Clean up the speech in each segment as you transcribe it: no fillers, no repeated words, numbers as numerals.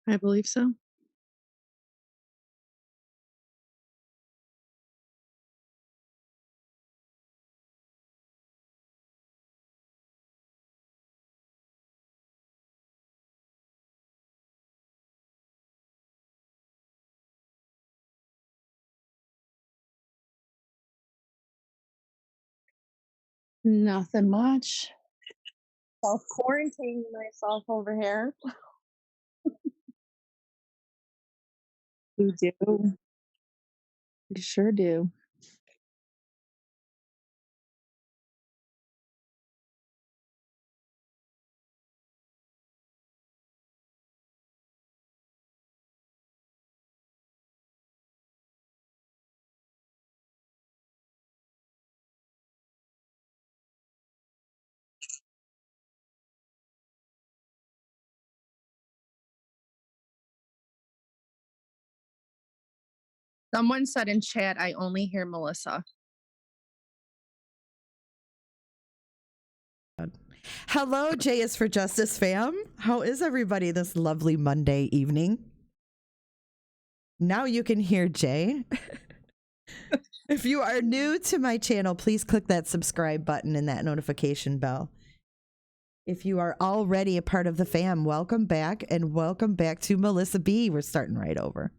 I believe so. Nothing much. Self quarantining myself over here. We do. We sure do. Someone said in chat, I only hear Melissa. Hello, J is for Justice fam. How is everybody this lovely Monday evening? Now you can hear Jay. If you are new to my channel, please click that subscribe button and that notification bell. If you are already a part of the fam, welcome back, and welcome back to Melissa B. We're starting right over.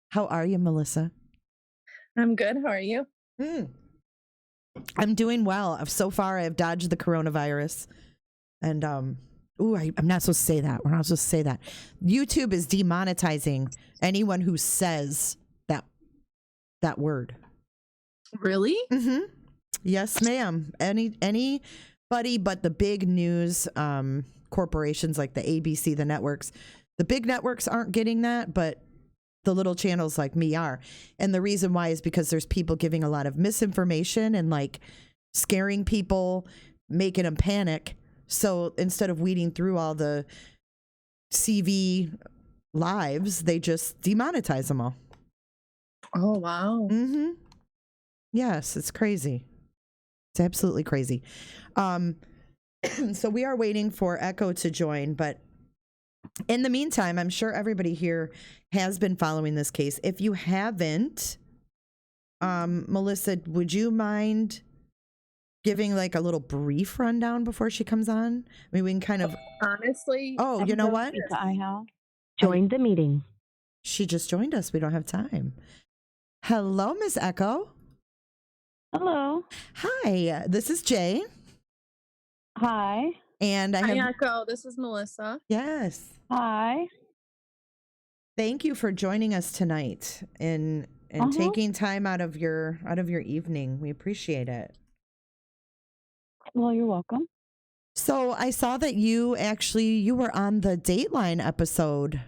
How are you, Melissa? I'm good. How are you? I'm doing well. So far, I've dodged the coronavirus. And, I'm not supposed to say that. We're not supposed to say that. YouTube is demonetizing anyone who says that word. Really? Mm-hmm. Yes, ma'am. Anybody but the big news corporations like the ABC, the networks. The big networks aren't getting that, but the little channels like me are. And the reason why is because there's people giving a lot of misinformation and like scaring people, making them panic. So instead of weeding through all the CV lives, they just demonetize them all. Oh, wow. Mm-hmm. Yes, it's crazy. It's absolutely crazy. So we are waiting for Echo to join, but in the meantime, I'm sure everybody here has been following this case. If you haven't, Melissa, would you mind giving like a little brief rundown before she comes on? I mean, we can kind of Honestly. Oh, you know what? I have joined the meeting. She just joined us. We don't have time. Hello, Miss Echo. Hello. Hi, this is Jay. Hi. And I have Echo. This is Melissa. Yes. Hi. Thank you for joining us tonight and taking time out of your evening. We appreciate it. Well, you're welcome. So I saw that you were on the Dateline episode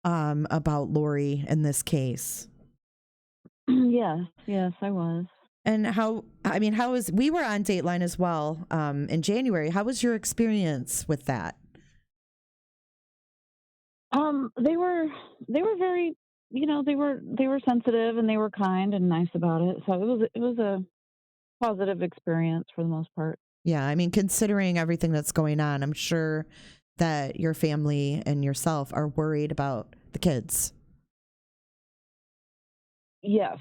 about Lori in this case. Yes, I was. And we were on Dateline as well in January. How was your experience with that? They were very, they were sensitive and they were kind and nice about it. So it was a positive experience for the most part. Yeah, I mean, considering everything that's going on, I'm sure that your family and yourself are worried about the kids. Yes,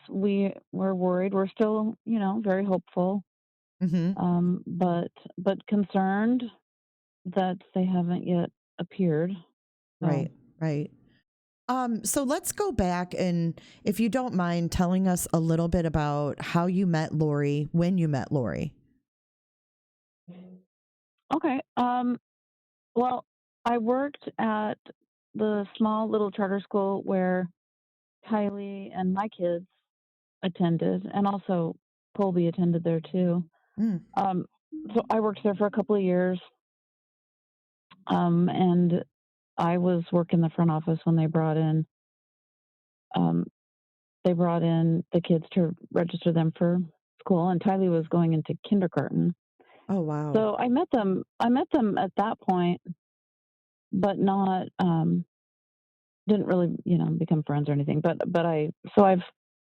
we were worried. We're still, very hopeful, but concerned that they haven't yet appeared. So. Right. So let's go back, and if you don't mind telling us a little bit about how you met Lori, when you met Lori. Okay. Well, I worked at the small little charter school where Tylee and my kids attended, and also Colby attended there too. So I worked there for a couple of years, and I was working the front office when they brought in the kids to register them for school, and Tylee was going into kindergarten. Oh, wow. So I met them at that point, but not, didn't really, become friends or anything. But I've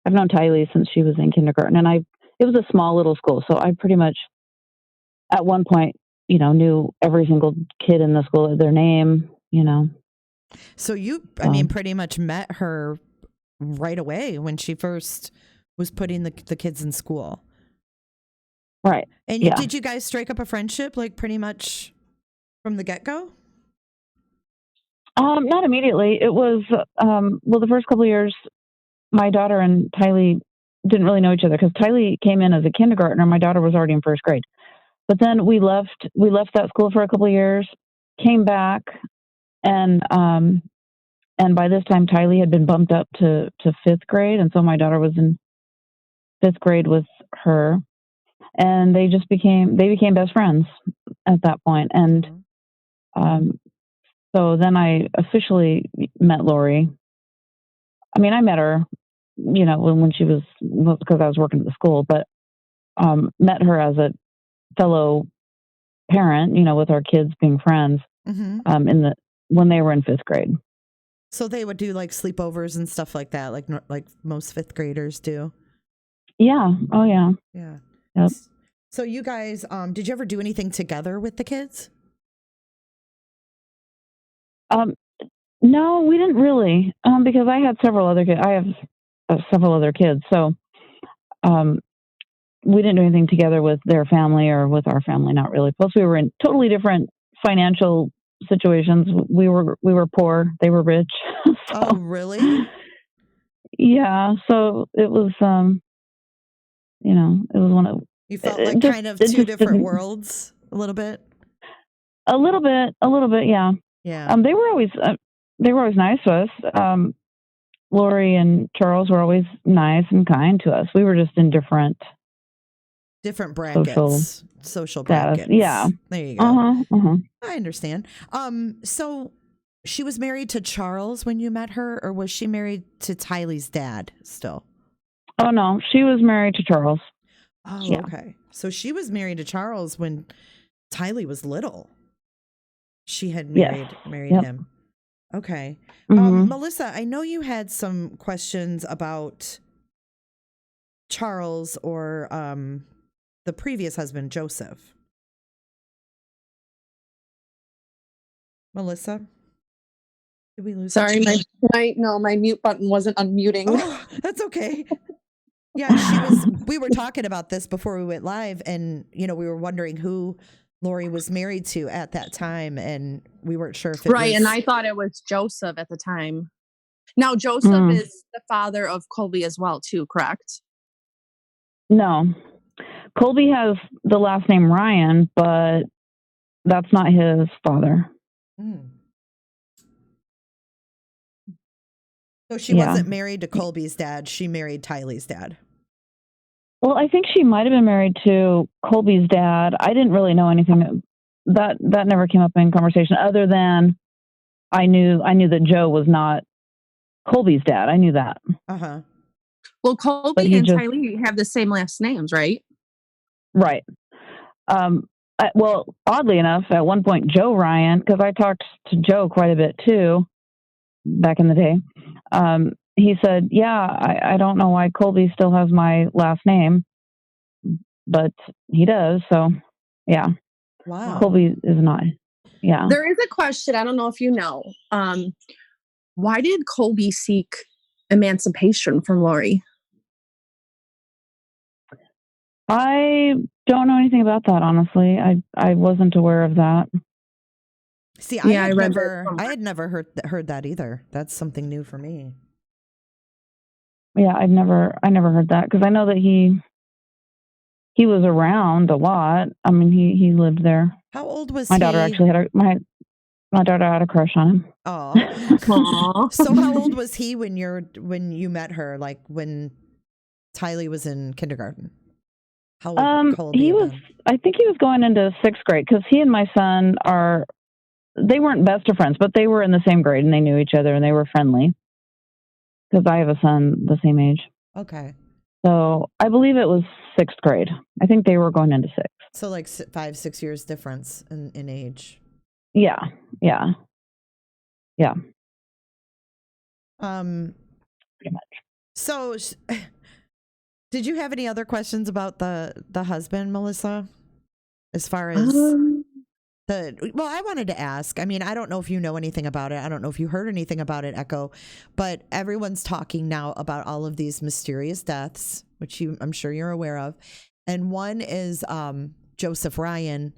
known Tylee since she was in kindergarten, and it was a small little school. So I pretty much at one point, knew every single kid in the school, their name, So I mean, pretty much met her right away when she first was putting the kids in school. Right. And Yeah. did you guys strike up a friendship like pretty much from the get-go? Not immediately. It was, well, the first couple of years, my daughter and Tylee didn't really know each other because Tylee came in as a kindergartner. My daughter was already in first grade. But then we left that school for a couple of years, came back, and by this time Tylee had been bumped up to fifth grade, and so my daughter was in fifth grade with her, and they became best friends at that point. And so then I officially met Lori. I mean, I met her, when she was, because I was working at the school, but met her as a fellow parent, with our kids being friends, when they were in fifth grade. So they would do like sleepovers and stuff like that, like most fifth graders do. Yeah. Oh yeah. Yeah. Yep. So you guys, did you ever do anything together with the kids? No, we didn't really, because I had several other kids. I have several other kids, so we didn't do anything together with their family or with our family. Not really. Plus, we were in totally different financial situations. We were poor. They were rich. So, oh, really? Yeah. So it was, it was one of. You felt like kind of two different worlds, a little bit. A little bit, yeah. Yeah. They were always nice to us. Lori and Charles were always nice and kind to us. We were just in different brackets, social brackets. Yeah. There you go. I understand. So she was married to Charles when you met her, or was she married to Tylee's dad still? Oh no, she was married to Charles. Oh, yeah. Okay. So she was married to Charles when Tylee was little. She had married him. Okay. Melissa, I know you had some questions about Charles or the previous husband, Joseph. Melissa? Did we lose? Sorry, my mute button wasn't unmuting. Oh, that's okay. Yeah, we were talking about this before we went live, and we were wondering who Lori was married to at that time, and we weren't sure if it was... and I thought it was Joseph at the time. Now, Joseph is the father of Colby as well, too, correct? No. Colby has the last name Ryan, but that's not his father. So she wasn't married to Colby's dad. She married Tylee's dad. Well, I think she might have been married to Colby's dad. I didn't really know anything. That never came up in conversation, other than I knew that Joe was not Colby's dad. I knew that. Well, Colby and Tylee have the same last names, right? Right. Well, oddly enough, at one point, Joe Ryan, because I talked to Joe quite a bit too, back in the day. He said, yeah, I don't know why Colby still has my last name, but he does. So, yeah. Wow. Colby is not. Yeah. There is a question. I don't know if you know. Why did Colby seek emancipation from Lori? I don't know anything about that, honestly. I wasn't aware of that. See, I had never heard that either. That's something new for me. Yeah, I never heard that, because I know that he was around a lot. I mean, he lived there. How old was my daughter? Actually had my daughter had a crush on him. Oh, so how old was he when you met her? Like when Tylee was in kindergarten? How old he was? I think he was going into sixth grade, because he and my son they weren't best of friends, but they were in the same grade and they knew each other and they were friendly. Because I have a son the same age. Okay. So I believe it was sixth grade. I think they were going into sixth. So like 5-6 years difference in age. Yeah. Pretty much. So did you have any other questions about the husband, Melissa? As far as Well, I wanted to ask. I mean, I don't know if you know anything about it. I don't know if you heard anything about it, Echo, but everyone's talking now about all of these mysterious deaths, which I'm sure you're aware of. And one is Joseph Ryan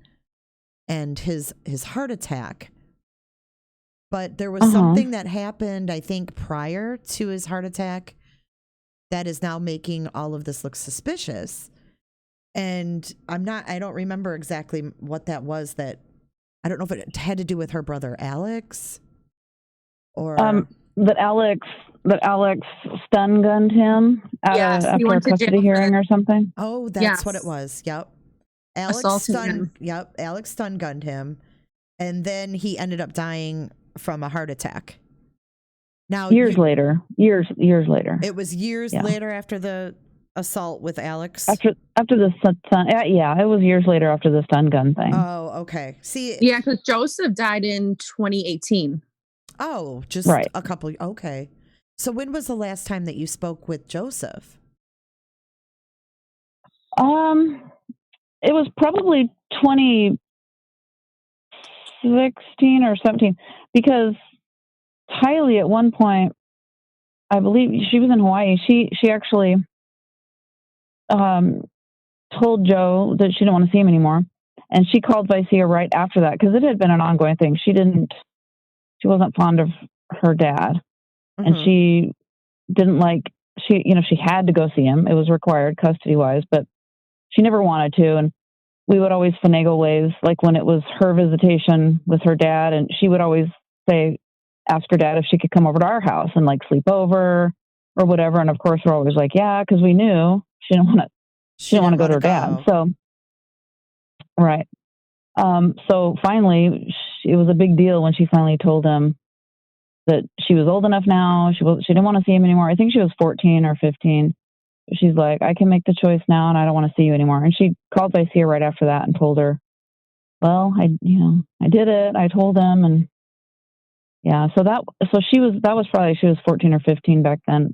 and his heart attack. But there was something that happened, I think, prior to his heart attack that is now making all of this look suspicious. And I don't remember exactly what that was. I don't know if it had to do with her brother Alex or that Alex stun gunned him after a custody hearing or something. Oh, that's what it was. Yep. Alex stun gunned him, and then he ended up dying from a heart attack. Now years later. It was years later after the assault with Alex. After the stun, it was years later after the stun gun thing. Oh, okay. See, yeah, because Joseph died in 2018. Oh, just a couple. Okay. So when was the last time that you spoke with Joseph? It was probably 2016 or 17, because Tylee at one point, I believe she was in Hawaii. She actually told Joe that she didn't want to see him anymore, and she called Vicia right after that because it had been an ongoing thing. She wasn't fond of her dad, and she didn't she had to go see him. It was required custody wise, but she never wanted to. And we would always finagle ways, like when it was her visitation with her dad, and she would always ask her dad if she could come over to our house and sleep over or whatever. And of course we're always like, yeah, because we knew she didn't want to go to her dad. So, right. So finally, it was a big deal when she finally told him that she was old enough now. She didn't want to see him anymore. I think she was 14 or 15. She's like, I can make the choice now, and I don't want to see you anymore. And she called Vicia right after that and told her, well, I did it. I told him, and so she was 14 or 15 back then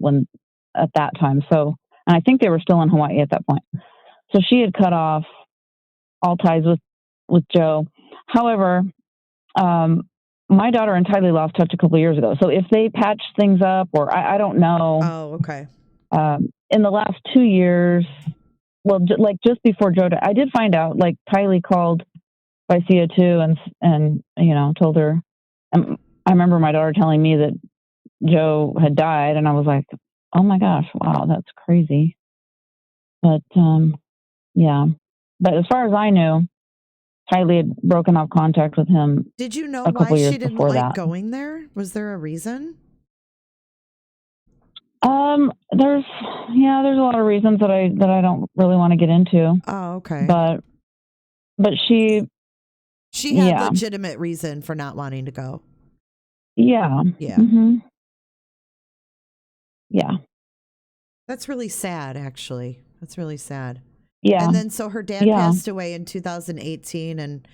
at that time. So, and I think they were still in Hawaii at that point. So she had cut off all ties with Joe. However, my daughter and Tylee lost touch a couple of years ago. So if they patched things up, or I don't know. Oh, okay. In the last 2 years, well, just before Joe died, I did find out, Tylee called Vicia too, and told her. I remember my daughter telling me that Joe had died, and I was like, oh my gosh, wow, that's crazy. But but as far as I knew, Tylee had broken off contact with him. Did you know why she didn't like going there? Was there a reason? There's a lot of reasons that I don't really want to get into. Oh, okay. But she had legitimate reason for not wanting to go. Yeah. Yeah. Mm-hmm. Yeah. That's really sad, actually. That's really sad. Yeah. And then so her dad passed away in 2018, and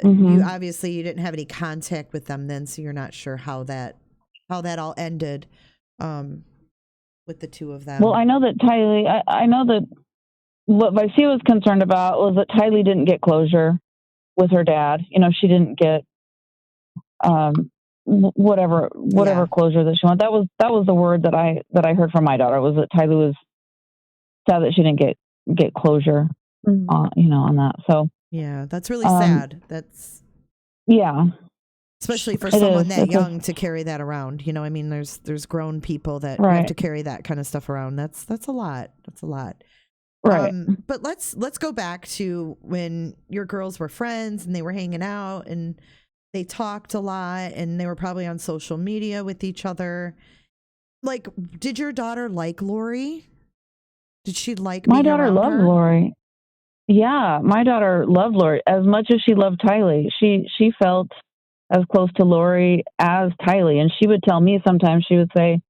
you didn't have any contact with them then, so you're not sure how that all ended with the two of them. Well, I know that Tylee, I know that what Vicia was concerned about was that Tylee didn't get closure with her dad. She didn't get whatever closure that she wanted. That was the word that I heard from my daughter, was that Tylee was sad that she didn't get closure on that. So yeah, that's really sad. That's especially for someone that young to carry that around. I mean, there's grown people that have to carry that kind of stuff around. That's a lot. That's a lot. Right. But let's go back to when your girls were friends and they were hanging out and they talked a lot and they were probably on social media with each other. Did your daughter like Lori? Did she like my daughter? Loved Lori. Yeah, my daughter loved Lori as much as she loved Tylee. She felt as close to Lori as Tylee, and she would tell me sometimes. She would say,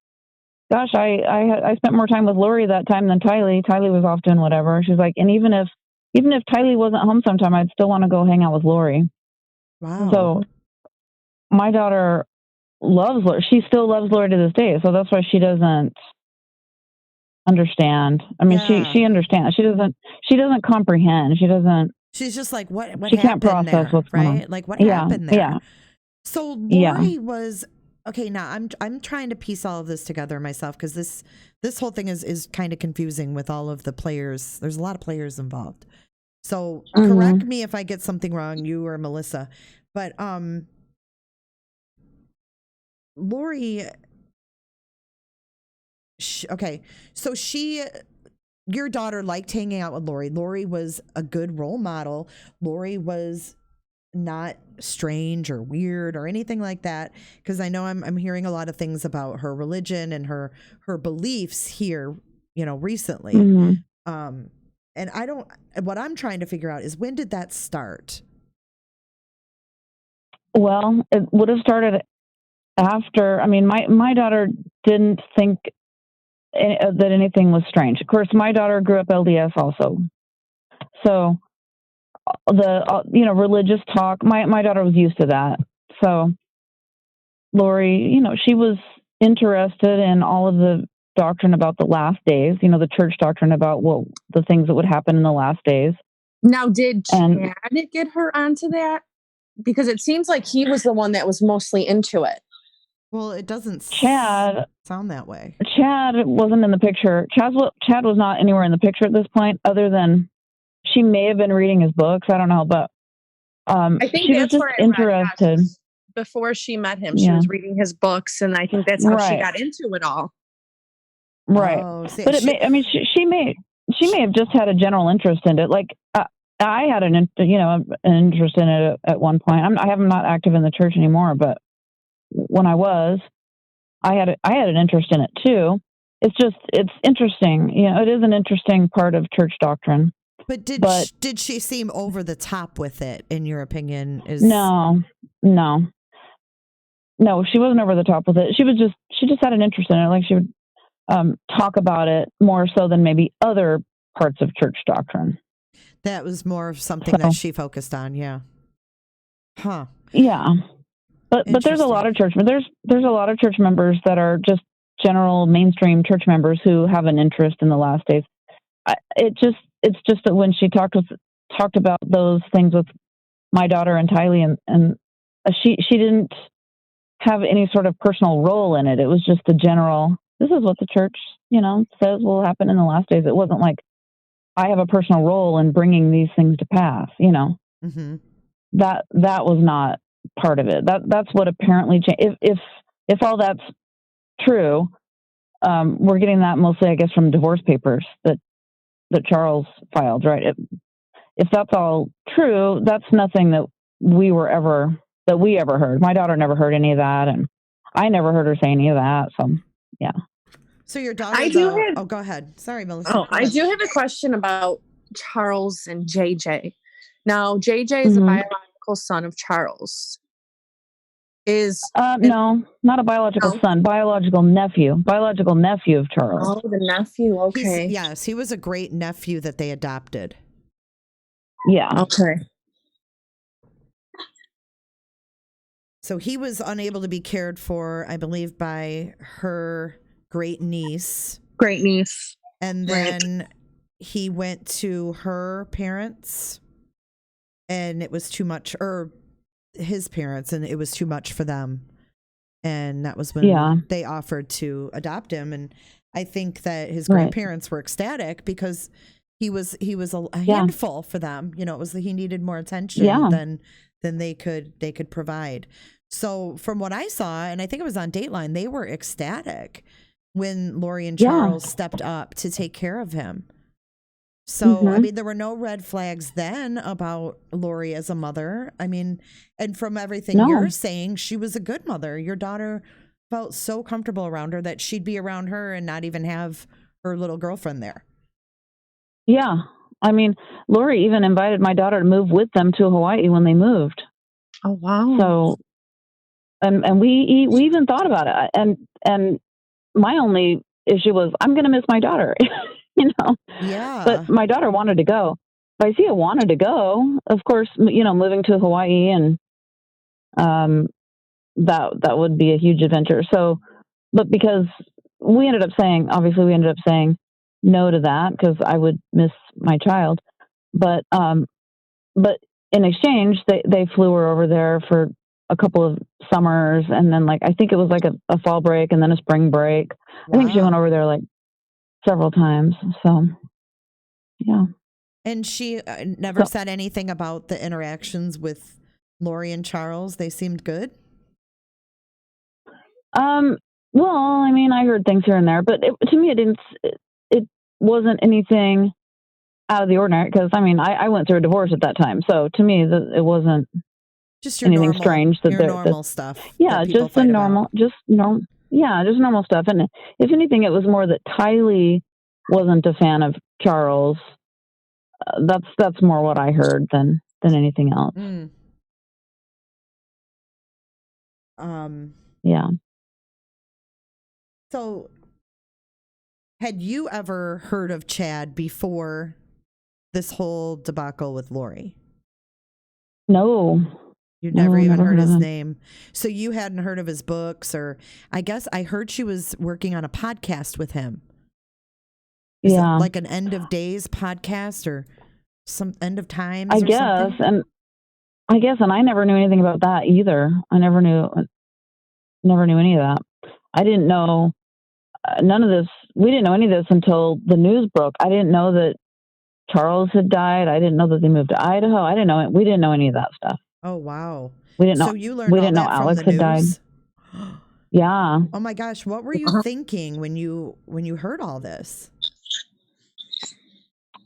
"Gosh, I spent more time with Lori that time than Tylee. Tylee was off doing whatever." She's like, and even if Tylee wasn't home sometime, I'd still want to go hang out with Lori. Wow. So my daughter loves Lori. She still loves Lori to this day. So that's why she doesn't understand. I mean, she understands. She doesn't comprehend. She doesn't. She's just like, what She can't happened process there, what's going on. right? Like, what Yeah, happened there? yeah, So yeah. Lori was okay. Now I'm trying to piece all of this together myself because this whole thing is kind of confusing with all of the players. There's a lot of players involved. So correct Mhm. me if I get something wrong, you or Melissa. But Lori, okay, so your daughter liked hanging out with Lori. Lori was a good role model. Lori was not strange or weird or anything like that, because I know I'm hearing a lot of things about her religion and her beliefs here, recently. Mhm. And what I'm trying to figure out is, when did that start? Well, it would have started after. I mean, my daughter didn't think that anything was strange. Of course, my daughter grew up LDS also, so the religious talk. My daughter was used to that. So Lori, she was interested in all of the doctrine about the last days. The church doctrine about the things that would happen in the last days. Now, did And Chad get her onto that? Because it seems like he was the one that was mostly into it. Well, it doesn't Chad sound that way. Chad wasn't in the picture. Chad was not anywhere in the picture at this point, other than she may have been reading his books. I don't know, but I think she was that's just where I interested. read, yes. Before she met him, she Yeah. was reading his books, and I think that's how she Right. got into it all. Right. Oh, see, But she may have just had a general interest in it. Like I had an interest in it at one point. I'm not active in the church anymore, but when I was, I had an interest in it too. It's interesting. It is an interesting part of church doctrine. But did she seem over the top with it, in your opinion? No, she wasn't over the top with it. She just had an interest in it. Like, she would talk about it more so than maybe other parts of church doctrine. That was more of something that she focused on. Yeah. Huh. Yeah. But there's a lot of there's a lot of church members that are just general mainstream church members who have an interest in the last days. It's just that when she talked about those things with my daughter and Tylee, and she didn't have any sort of personal role in it. It was just a general, this is what the church, says will happen in the last days. It wasn't like, I have a personal role in bringing these things to pass, Mm-hmm. That was not part of it. That's what apparently changed. If all that's true, we're getting that mostly, I guess, from divorce papers that Charles filed, right? If that's all true, that's nothing that we ever heard. My daughter never heard any of that, and I never heard her say any of that. So, yeah. So your daughter, oh, go ahead. Sorry, Melissa. Oh, I do have a question about Charles and JJ. Now, JJ is the biological son of Charles. No, not a biological son, biological nephew of Charles. Oh, the nephew. Okay. Yes, he was a great nephew that they adopted. Yeah. Okay. So he was unable to be cared for, I believe, by her great niece. And then he went to her parents, and it was too much, or his parents, and it was too much for them. And that was when they offered to adopt him. And I think that his grandparents were ecstatic, because he was a handful for them. It was he needed more attention than they could provide. So from what I saw, and I think it was on Dateline, they were ecstatic when Lori and Charles stepped up to take care of him. So, I mean, there were no red flags then about Lori as a mother. I mean, and from everything you're saying, she was a good mother. Your daughter felt so comfortable around her that she'd be around her and not even have her little girlfriend there. Yeah. I mean, Lori even invited my daughter to move with them to Hawaii when they moved. Oh, wow. So, and we even thought about it. And my only issue was, I'm going to miss my daughter. Yeah. But my daughter wanted to go. Isaiah wanted to go. Of course, moving to Hawaii, and that would be a huge adventure. So, but because we ended up saying no to that, because I would miss my child. But but in exchange, they flew her over there for a couple of summers, and then like I think it was like a fall break and then a spring break. I think she went Wow. over there like several times. So yeah. And she never So, said anything about the interactions with Lori and Charles. They seemed good. well, I mean, I heard things here and there, but to me, it wasn't anything out of the ordinary. Because I mean, I went through a divorce at that time, so to me, it wasn't Just your anything normal, strange. That your normal stuff. yeah, that people just the fight normal, about. just normal stuff. And if anything, it was more that Tylee wasn't a fan of Charles. That's more what I heard than anything else. Yeah. So, had you ever heard of Chad before this whole debacle with Lori? No. You never even never heard his of him. name. So you hadn't heard of his books, or I guess I heard she was working on a podcast with him. Is it Yeah. like an end of days podcast or some end of times? I or guess, something? and I never knew anything about that either. I never knew any of that. I didn't know none of this. We didn't know any of this until the news broke. I didn't know that Charles had died. I didn't know that they moved to Idaho. I didn't know it. We didn't know any of that stuff. Oh, wow. We didn't So know. you learned We all didn't know that from Alex the had died. news? Yeah. Oh my gosh, what were you thinking when you heard all this?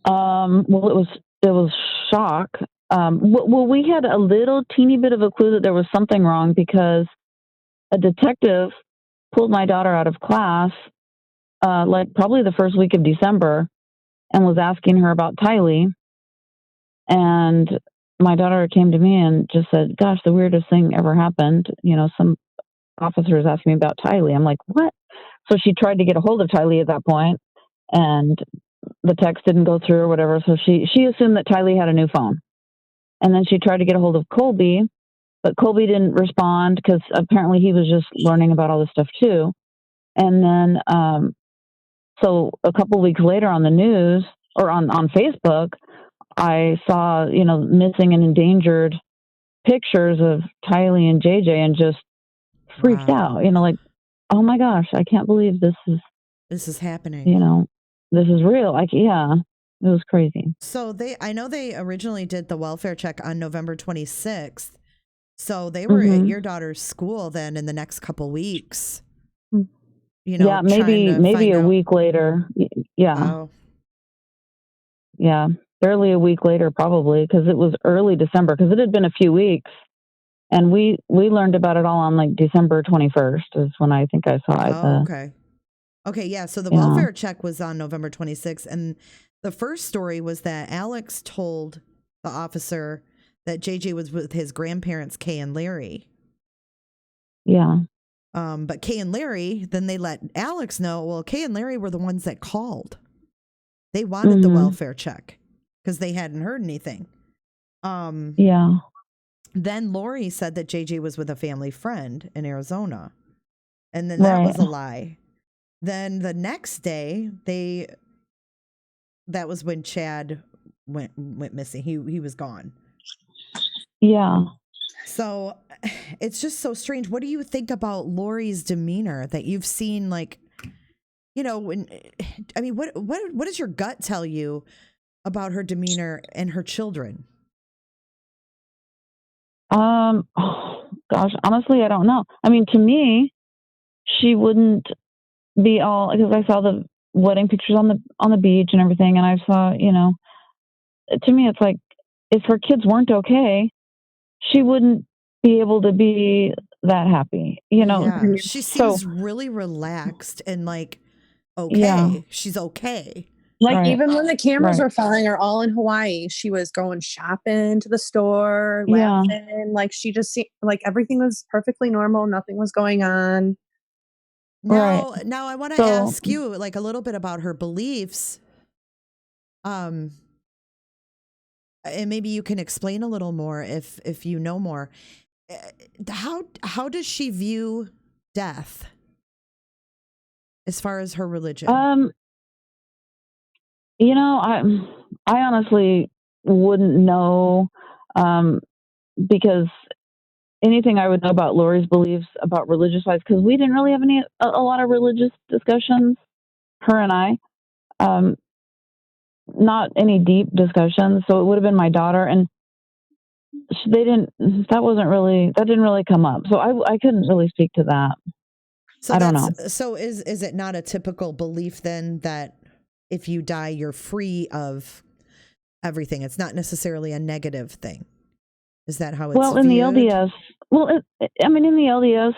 Well, it was shock. Well, we had a little teeny bit of a clue that there was something wrong because a detective pulled my daughter out of class, like probably the first week of December, and was asking her about Tylee. And my daughter came to me and just said, "Gosh, the weirdest thing ever happened. You know, some officers asked me about Tylee." I'm like, "What?" So she tried to get a hold of Tylee at that point, and the text didn't go through or whatever. So she assumed that Tylee had a new phone. And then she tried to get a hold of Colby, but Colby didn't respond because apparently he was just learning about all this stuff too. And then, so a couple weeks later on the news or on Facebook, I saw, missing and endangered pictures of Tylee and JJ and just freaked out, like, oh my gosh, I can't believe this is happening. This is real. Like, yeah, it was crazy. So I know they originally did the welfare check on November 26th. So they were at your daughter's school then in the next couple weeks. Yeah, maybe a week later. Yeah. Oh. Yeah, barely a week later probably because it was early December because it had been a few weeks. And we learned about it all on like December 21st is when I think I saw it. Oh, okay. Okay, yeah. So the welfare check was on November 26th. And the first story was that Alex told the officer that JJ was with his grandparents, Kay and Larry. Yeah. But Kay and Larry, then they let Alex know, well, Kay and Larry were the ones that called. They wanted the welfare check because they hadn't heard anything. Yeah. Then Lori said that JJ was with a family friend in Arizona. And then that was a lie. Then the next day, that was when Chad went missing. He was gone. Yeah. So it's just so strange. What do you think about Lori's demeanor that you've seen? Like, what does your gut tell you about her demeanor and her children? Oh, gosh, honestly, I don't know. I mean, to me, she wouldn't be all because I saw the wedding pictures on the beach and everything, and I saw, to me, it's like if her kids weren't okay, she wouldn't be able to be that happy, Yeah, she seems really relaxed and like, okay, she's okay. Like even when the cameras were following her all in Hawaii, she was going shopping to the store, laughing. Like she just seemed like everything was perfectly normal. Nothing was going on. Now I want to ask you like a little bit about her beliefs. And maybe you can explain a little more if you know more. How does she view death as far as her religion? I honestly wouldn't know, because anything I would know about Lori's beliefs about religious wise, because we didn't really have a lot of religious discussions, her and I, not any deep discussions. So it would have been my daughter, and that didn't really come up. So I couldn't really speak to that. So I don't know. So is it not a typical belief then that if you die, you're free of everything? It's not necessarily a negative thing. Is that how it's in viewed? the LDS? Well, in the LDS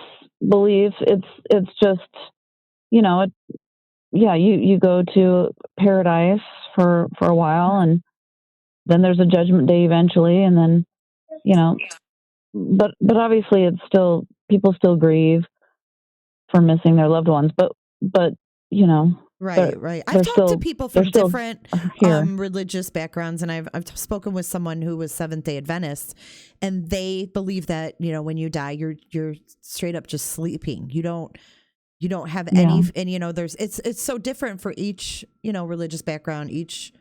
belief, it's just, you know, you go to paradise for a while, and then there's a judgment day eventually, and then, you know, but obviously it's still, people still grieve for missing their loved ones, but you know, right. I've talked to people from different religious backgrounds, and I've spoken with someone who was Seventh-day Adventist, and they believe that, you know, when you die, you're straight up just sleeping. You don't have any, and you know, it's so different for each, you know, religious background, each,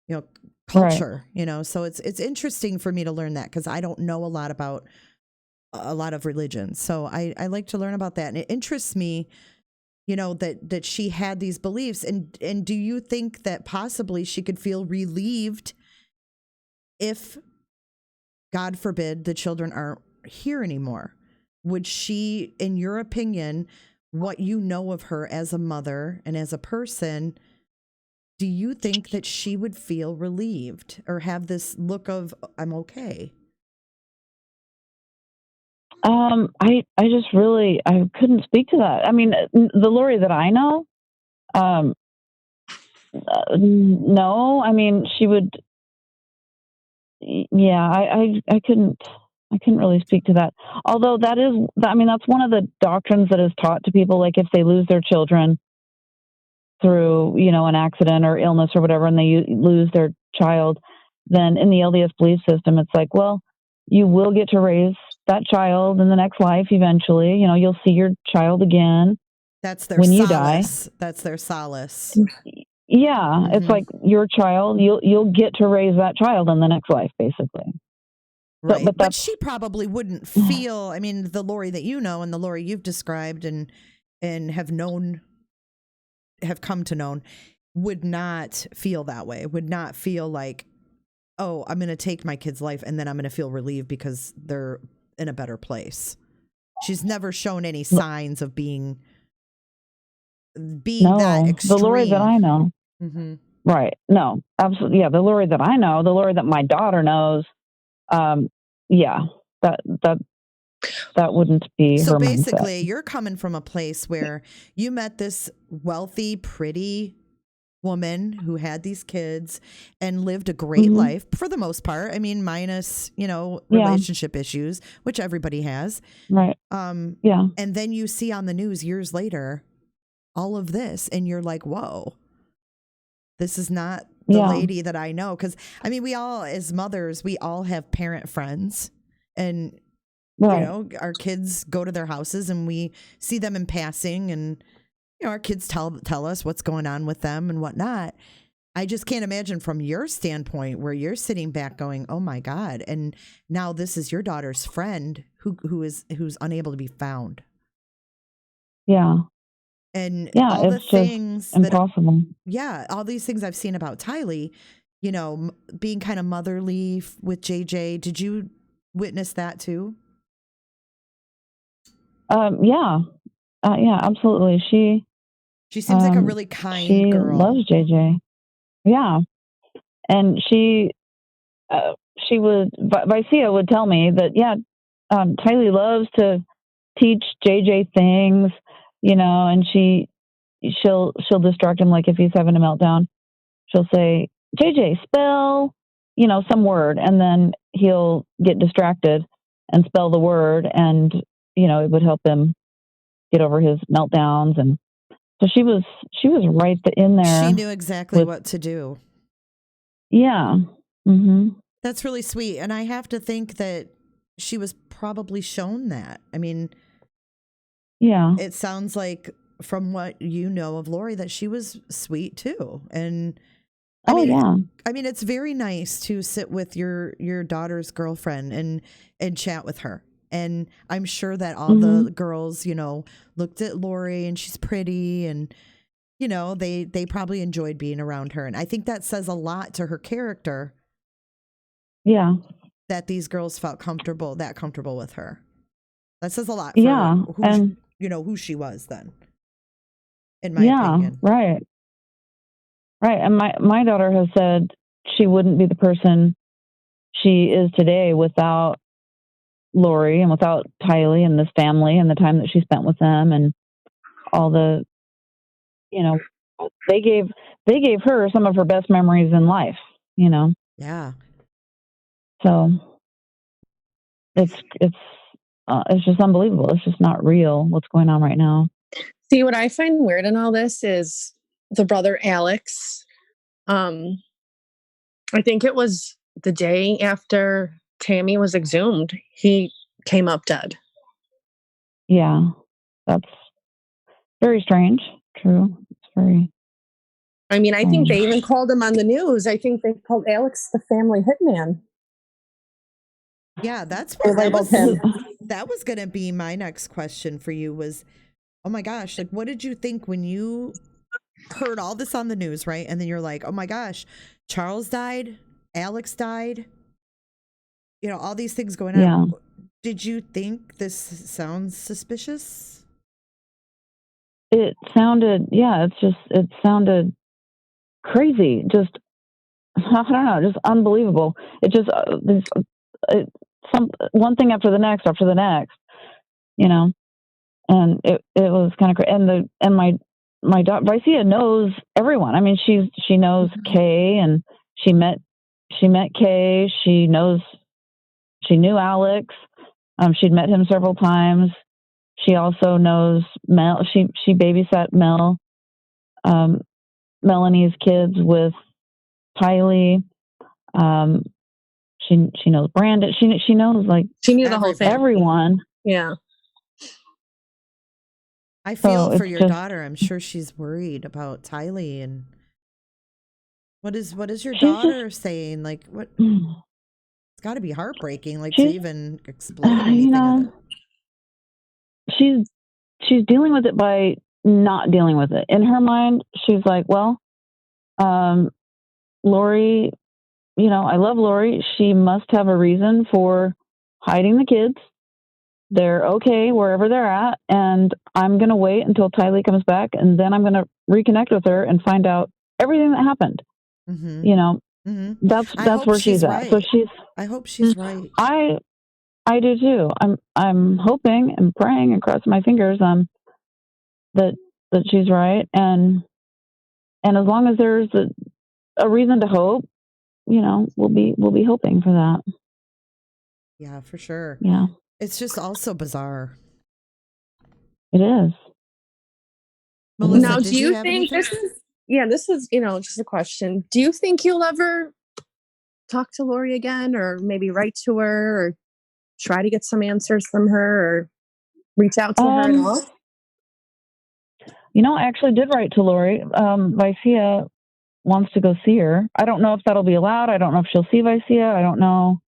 you know, culture, right. You know, so it's interesting for me to learn that, because I don't know a lot about a lot of religions. So I like to learn about that. And it interests me, you know, that she had these beliefs. And do you think that possibly she could feel relieved if, God forbid, the children aren't here anymore? Would she, in your opinion, what you know of her as a mother and as a person, do you think that she would feel relieved or have this look of, I'm okay? I just really, I couldn't speak to that. I mean, the Lori that I know, no, I mean, she would, yeah, I couldn't really speak to that. Although that's one of the doctrines that is taught to people, like if they lose their children through, you know, an accident or illness or whatever, and they lose their child, then in the LDS belief system, it's like, well, you will get to raise that child in the next life eventually. You know, you'll see your child again. That's their solace. That's their solace. Yeah, mm-hmm. It's like your child. You'll get to raise that child in the next life, basically. Right, so, but she probably wouldn't feel. I mean, the Lori that you know and the Lori you've described and have come to know, would not feel that way. Would not feel like, oh, I'm going to take my kid's life and then I'm going to feel relieved because they're in a better place. She's never shown any signs of being that extreme. The Lori that I know. Mm-hmm. Right. No, absolutely. Yeah. The Lori that I know, the Lori that my daughter knows. Yeah, that wouldn't be so her basically mindset. You're coming from a place where you met this wealthy, pretty woman who had these kids and lived a great mm-hmm. life for the most part. I mean, minus, you know, relationship issues, which everybody has. Right. Yeah. And then you see on the news years later all of this, and you're like, whoa, this is not the lady that I know. Because I mean, we all, as mothers, we all have parent friends, and you know, our kids go to their houses and we see them in passing, and you know, our kids tell us what's going on with them and whatnot. I just can't imagine from your standpoint where you're sitting back going, oh my God. And now this is your daughter's friend who's unable to be found. Yeah. And all the things impossible. All these things I've seen about Tylee, you know, being kind of motherly with JJ. Did you witness that too? Yeah, absolutely. She seems like a really kind girl. She loves JJ. Yeah, and she would. Vicea would tell me that Tylee loves to teach JJ things, you know, and she'll distract him, like if he's having a meltdown, she'll say, JJ, spell, you know, some word, and then he'll get distracted and spell the word, and you know, it would help him get over his meltdowns. And so she was right in there. She knew exactly what to do. Yeah. Mm-hmm. That's really sweet. And I have to think that she was probably shown that. I mean, yeah, it sounds like from what you know of Lori that she was sweet too. And I mean, it's very nice to sit with your daughter's girlfriend and chat with her. And I'm sure that all the girls, looked at Lori and she's pretty and, they probably enjoyed being around her. And I think that says a lot to her character. Yeah. That these girls felt comfortable with her. That says a lot for who she was then, in my opinion. Right. Right. And my daughter has said she wouldn't be the person she is today without Lori and without Tylee and this family and the time that she spent with them and all the, they gave her some of her best memories in life, Yeah. So it's just unbelievable. It's just not real what's going on right now. See, what I find weird in all this is the brother Alex. I think it was the day after Tammy was exhumed, he came up dead. Yeah, that's very strange. True. It's very. I mean, I think they even called him on the news. I think they called Alex the family hitman. Yeah, that was going to be my next question for you was, oh my gosh, like, what did you think when you heard all this on the news, right? And then you're like, oh my gosh, Charles died, Alex died, all these things going on. Did you think this sounds suspicious? It sounded, it sounded crazy. Just, I don't know, just unbelievable. It just, one thing after the next, and it was kind of crazy. And my daughter Vicia knows everyone. I mean, she knows Kay, and she met Kay. She knew Alex. She'd met him several times. She also knows Mel. She babysat Melanie's kids with Tylee. She knows Brandon. She knows, like, she knew the whole thing. Everyone. Yeah. I feel for your daughter. I'm sure she's worried about Tylee. And what is your daughter saying? Like, what? It's got to be heartbreaking, like, to even explain anything of it. She's dealing with it by not dealing with it. In her mind, she's like, well, Lori, I love Lori. She must have a reason for hiding the kids. They're okay wherever they're at, and I'm going to wait until Tylee comes back, and then I'm going to reconnect with her and find out everything that happened. That's where she's at. Right. So I hope she's right. I do too. I'm hoping and praying and crossing my fingers that she's right, and as long as there's a reason to hope, we'll be hoping for that. Yeah, for sure. Yeah. It's just also bizarre. It is. Melissa, now, do you think anything? this is, just a question. Do you think you'll ever talk to Lori again, or maybe write to her, or try to get some answers from her, or reach out to her at all? I actually did write to Lori. Vicia wants to go see her. I don't know if that'll be allowed. I don't know if she'll see Vicia. I don't know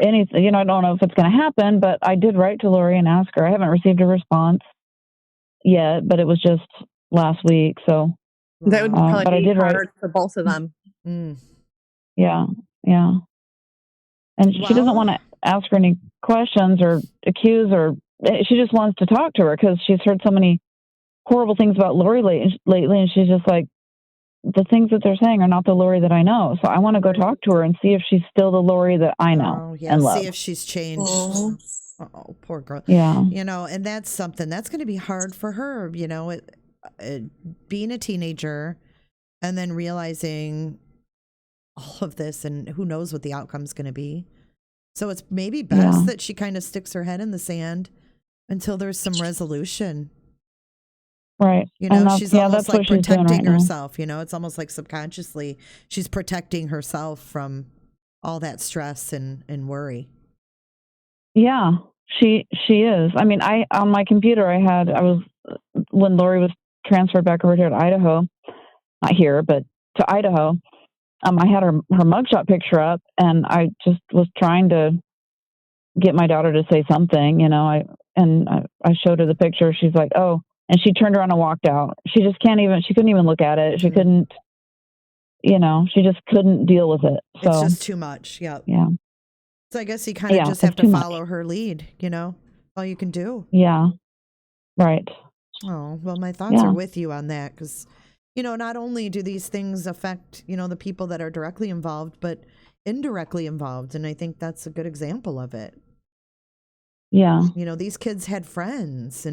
anything. I don't know if it's going to happen, but I did write to Lori and ask her. I haven't received a response yet, but it was just last week. So that would probably be hard for both of them. Yeah. And she doesn't want to ask her any questions or accuse her. She just wants to talk to her because she's heard so many horrible things about Lori lately, and she's just like, the things that they're saying are not the Lori that I know. So I want to go talk to her and see if she's still the Lori that I know and love. See if she's changed. Oh, poor girl. Yeah. And that's something that's going to be hard for her, being a teenager and then realizing all of this, and who knows what the outcome's going to be. So it's maybe best that she kind of sticks her head in the sand until there's some resolution. Right. She's almost like protecting herself. It's almost like subconsciously she's protecting herself from all that stress and worry. Yeah, she is. I mean, on my computer, when Lori was transferred back over here to Idaho, not here, but to Idaho. I had her mugshot picture up, and I just was trying to get my daughter to say something, I showed her the picture. She's like, oh, and she turned around and walked out. She couldn't even look at it. She couldn't, she just couldn't deal with it. So it's just too much. Yeah. Yeah. So I guess you kind of just have to follow her lead, all you can do. Yeah. Right. Oh, well, my thoughts are with you on that because, not only do these things affect, the people that are directly involved, but indirectly involved. And I think that's a good example of it. Yeah. These kids had friends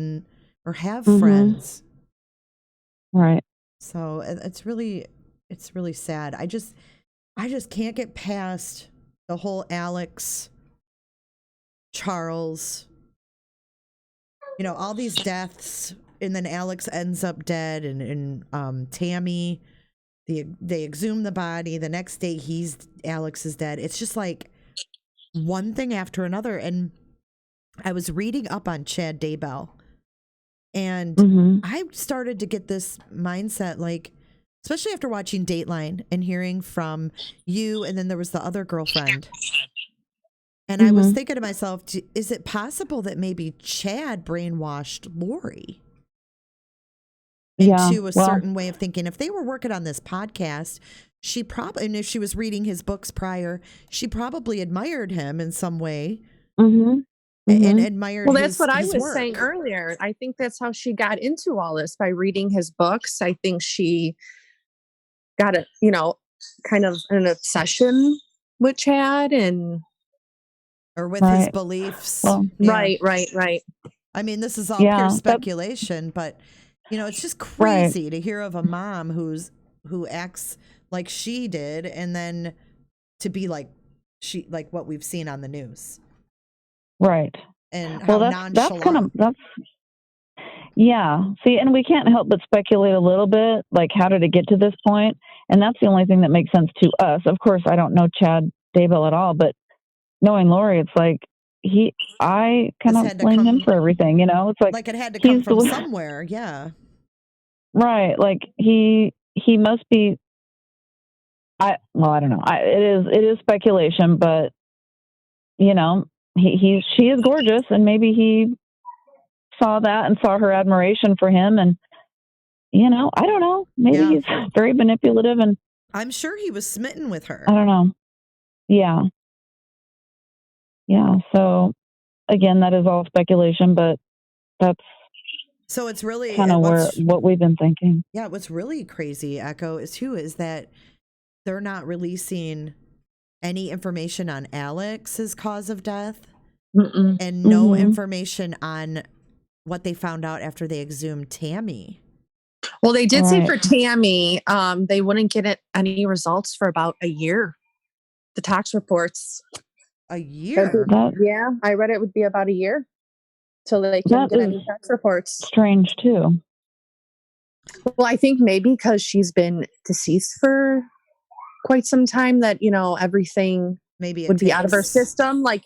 or have friends. Right. So it's really sad. I just can't get past the whole Alex, Charles, all these deaths, and then Alex ends up dead, and Tammy, they exhume the body. The next day, Alex is dead. It's just like one thing after another. And I was reading up on Chad Daybell, and I started to get this mindset, like, especially after watching Dateline and hearing from you, and then there was the other girlfriend. And I was thinking to myself, is it possible that maybe Chad brainwashed Lori into a certain way of thinking? If they were working on this podcast, and if she was reading his books prior, she probably admired him in some way. And admired Well, that's what I his was work. saying earlier. I think that's how she got into all this, by reading his books. I think she got kind of an obsession with Chad or with his beliefs. Well, yeah. Right. I mean, this is all pure speculation, but it's just crazy to hear of a mom who acts like she did, and then to be like what we've seen on the news. Right. And how nonchalant. See, and we can't help but speculate a little bit, like, how did it get to this point? And that's the only thing that makes sense to us. Of course, I don't know Chad Daybell at all, but knowing Lori, it's like I cannot blame him for everything. It's like it had to come from somewhere. Yeah. Right. Like he must be. I don't know. It is speculation, but she is gorgeous, and maybe he saw that and saw her admiration for him, and I don't know. Maybe he's very manipulative, and I'm sure he was smitten with her. I don't know. Yeah. So again, that is all speculation, but that's so it's really kind of what we've been thinking. Yeah, what's really crazy, Echo, is that they're not releasing any information on Alex's cause of death, and no information on what they found out after they exhumed Tammy. Well, they did say for Tammy, they wouldn't get any results for about a year. The tox reports. A year? Yeah, I read it would be about a year till they can get any tox reports. Strange too. Well, I think maybe because she's been deceased for quite some time, that everything maybe would be out of her system. Like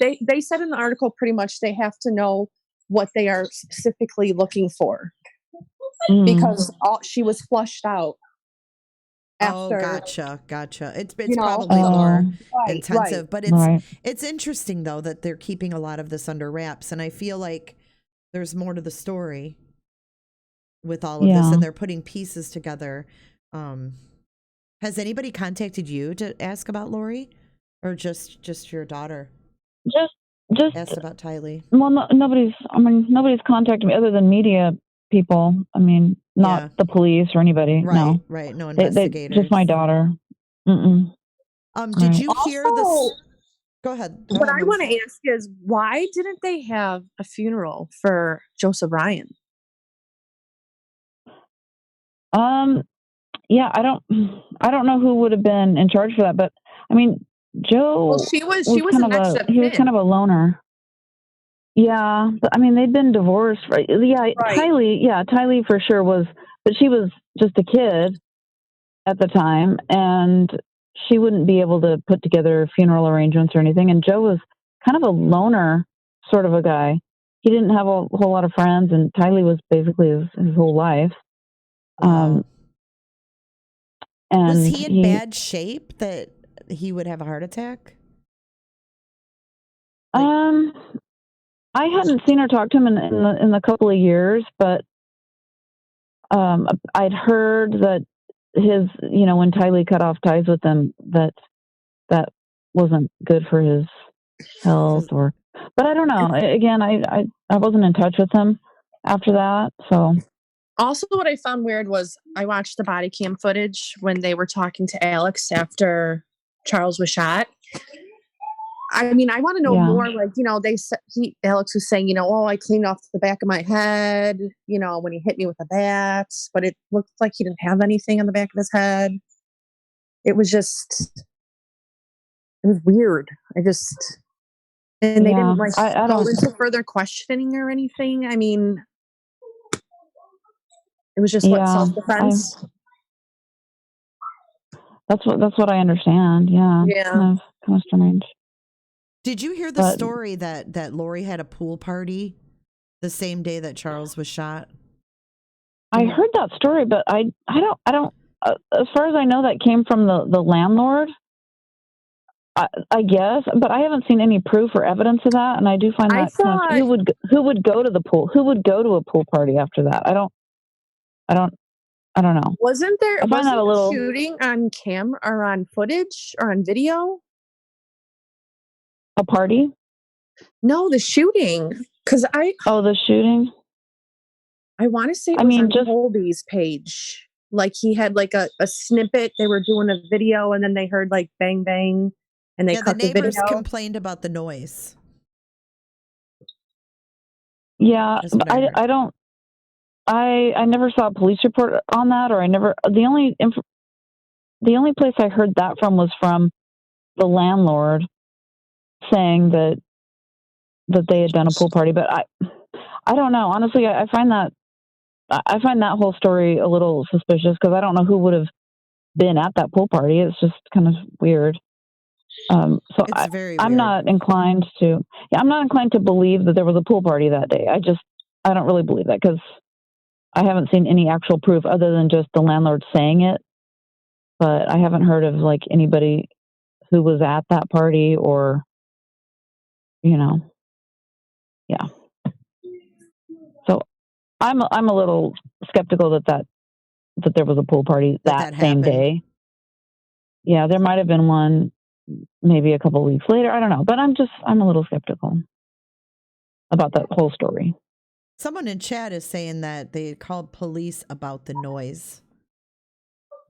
they said in the article, pretty much they have to know what they are specifically looking for, because she was flushed out. After, gotcha. It's probably more intensive, but it's interesting though that they're keeping a lot of this under wraps, and I feel like there's more to the story with all of this, and they're putting pieces together. Has anybody contacted you to ask about Lori, or just your daughter? Just asked about Tylee. Well, nobody's contacted me other than media people. I mean, not the police or anybody. No. Right. No investigators. Just my daughter. Did you hear this? Go ahead. What I want to ask is, why didn't they have a funeral for Joseph Ryan? Yeah, I don't know who would have been in charge for that, but I mean, Joe. Well, she was kind of a loner. Yeah, but, I mean, they'd been divorced, right? Yeah, right. Tylee for sure was, but she was just a kid at the time, and she wouldn't be able to put together funeral arrangements or anything. And Joe was kind of a loner sort of a guy. He didn't have a whole lot of friends, and Tylee was basically his whole life. And Was he in bad shape that he would have a heart attack? I hadn't seen or talked to him in the couple of years, but I'd heard that his, when Tylee cut off ties with him, that wasn't good for his health, but I don't know. Again, I wasn't in touch with him after that. So also, what I found weird was I watched the body cam footage when they were talking to Alex after Charles was shot. I mean, I want to know more. Like, Alex was saying, I cleaned off the back of my head, when he hit me with a bat, but it looked like he didn't have anything on the back of his head. It was weird. And they didn't go into further questioning or anything. I mean, it was just self-defense. That's what I understand. Yeah. Kind of strange. Did you hear the story that Lori had a pool party the same day that Charles was shot? I heard that story, but I don't. As far as I know, that came from the landlord. I guess, but I haven't seen any proof or evidence of that, and I do find that who would go to the pool? Who would go to a pool party after that? I don't know. Wasn't there shooting on camera or on footage or on video? A party? No, the shooting. The shooting? I want to say it was on Colby's page. Like he had like a snippet. They were doing a video and then they heard like bang, bang. And they cut the video. The neighbors complained about the noise. Yeah, I don't. I never saw a police report on that, or the only place I heard that from was from the landlord saying that they had done a pool party, but I don't know. Honestly, I find that whole story a little suspicious because I don't know who would have been at that pool party. It's just kind of weird. So I'm not inclined to. Yeah, I'm not inclined to believe that there was a pool party that day. I don't really believe that because I haven't seen any actual proof other than just the landlord saying it. But I haven't heard of like anybody who was at that party or, yeah. So I'm a little skeptical that there was a pool party that same day. Yeah, there might have been one maybe a couple of weeks later. I don't know, but I'm a little skeptical about that whole story. Someone in chat is saying that they had called police about the noise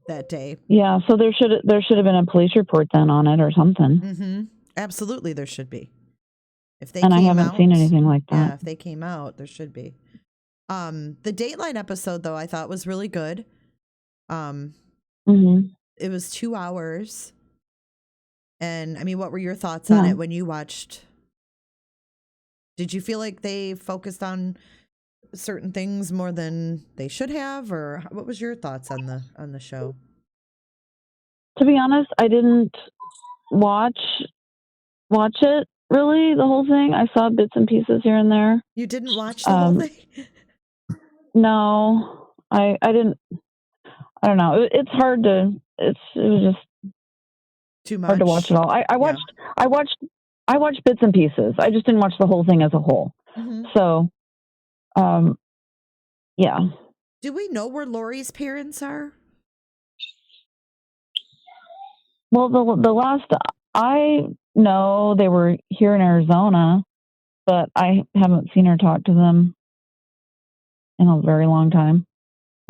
that day. Yeah, so there should have been a police report then on it or something. Mm-hmm. Absolutely, there should be. If they I haven't seen anything like that. Yeah, if they came out, there should be. The Dateline episode though, I thought was really good. It was 2 hours. And I mean, what were your thoughts on it when you watched? Did you feel like they focused on certain things more than they should have, or what was your thoughts on the show? To be honest, I didn't watch it really, the whole thing. I saw bits and pieces here and there. You didn't watch the whole thing? No, I didn't. I don't know. It's hard to. It was just too much. Hard to watch it all. I watched bits and pieces. I just didn't watch the whole thing as a whole. Mm-hmm. So, yeah. Do we know where Lori's parents are? Well, the last I know, they were here in Arizona, but I haven't seen or talked to them in a very long time.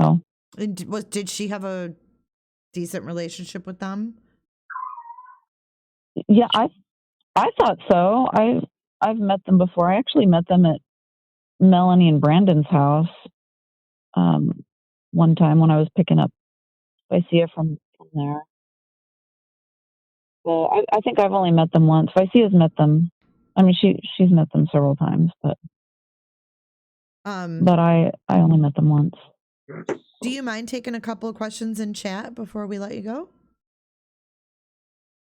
So, did she have a decent relationship with them? Yeah, I thought so. I've met them before. I actually met them at Melanie and Brandon's house one time when I was picking up Vicea from there. So I think I've only met them once. Vicea's met them. I mean, she's met them several times, but I only met them once. Do you mind taking a couple of questions in chat before we let you go?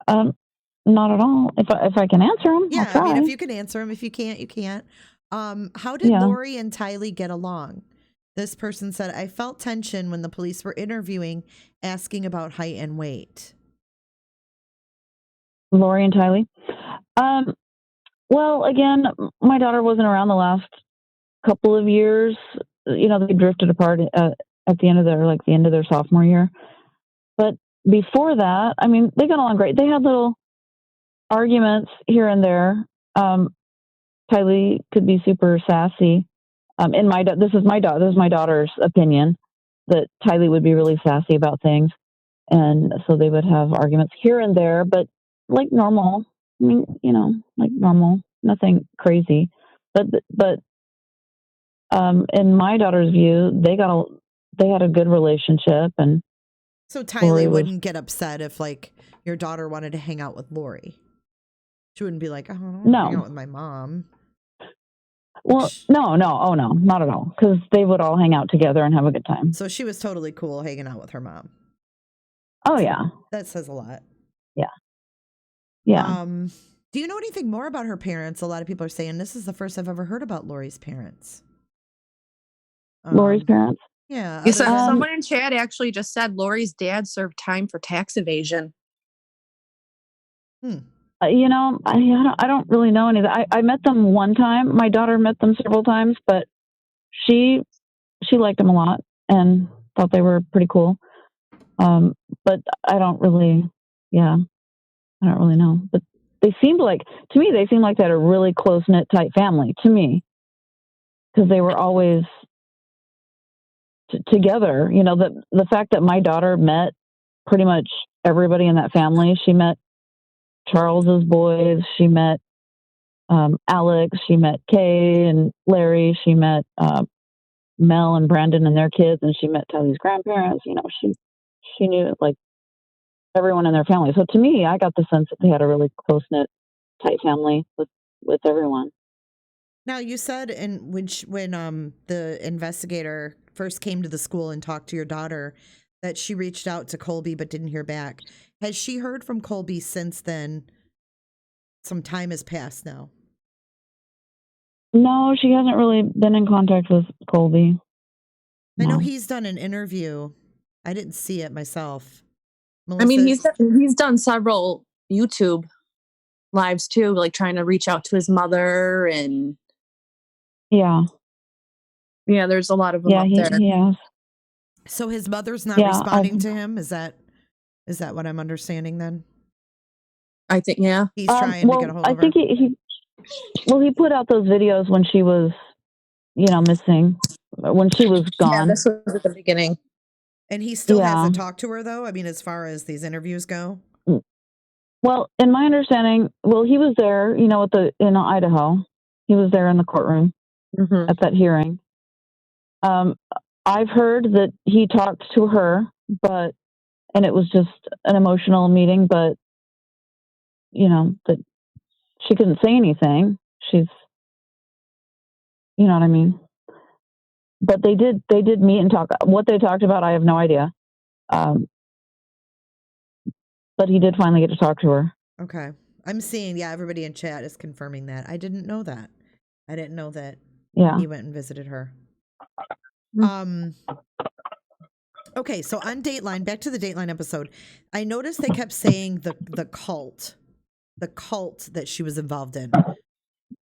Not at all. If I can answer them, yeah. I'll try. I mean, if you can answer them, if you can't, you can't. How did Lori and Tylee get along? This person said, I felt tension when the police were interviewing, asking about height and weight. Lori and Tylee. Well, again, my daughter wasn't around the last couple of years. They drifted apart at the end of their sophomore year. But before that, I mean, they got along great. They had little arguments here and there. Tylee could be super sassy. This is my daughter's opinion, that Tylee would be really sassy about things, and so they would have arguments here and there, but like normal. I mean, like normal, nothing crazy. But in my daughter's view, they had a good relationship, and so Tylee wouldn't get upset if like your daughter wanted to hang out with Lori. She wouldn't be like, "Oh, I don't want to hang out with my mom." Well, no, not at all, because they would all hang out together and have a good time. So she was totally cool hanging out with her mom. Oh yeah, that says a lot. Yeah. Do you know anything more about her parents? A lot of people are saying this is the first I've ever heard about Lori's parents. Lori's parents? Yeah. Someone in chat actually just said Lori's dad served time for tax evasion. I don't really know anything. I met them one time. My daughter met them several times, but she liked them a lot and thought they were pretty cool. But I don't really know. But they seemed like they had a really close-knit, tight family to me, because they were always together. The fact that my daughter met pretty much everybody in that family. She met Charles's boys. She met Alex. She met Kay and Larry. She met Mel and Brandon and their kids, and she met Tylee's grandparents. She knew like everyone in their family. So to me, I got the sense that they had a really close-knit, tight family with everyone. Now, you said when the investigator first came to the school and talked to your daughter that she reached out to Colby but didn't hear back. Has she heard from Colby since then? Some time has passed now. No, she hasn't really been in contact with Colby. I know he's done an interview. I didn't see it myself. Melissa? I mean, he's done several YouTube lives too, like trying to reach out to his mother, and yeah, there's a lot of them up there. Yeah. So his mother's not responding to him. Is that what I'm understanding then? I think he's trying to get a hold of her. I think he put out those videos when she was, missing, when she was gone. Yeah, this was at the beginning. And he still hasn't talked to her, though? I mean, as far as these interviews go? Well, in my understanding, he was there, in Idaho. He was there in the courtroom at that hearing. I've heard that he talked to her, and it was just an emotional meeting, but, that she couldn't say anything. She's, you know what I mean? But they did meet and talk. What they talked about, I have no idea. But he did finally get to talk to her. Okay. I'm seeing, everybody in chat is confirming that. I didn't know that. I didn't know that he went and visited her. Okay, so on Dateline, back to the Dateline episode, I noticed they kept saying the cult that she was involved in.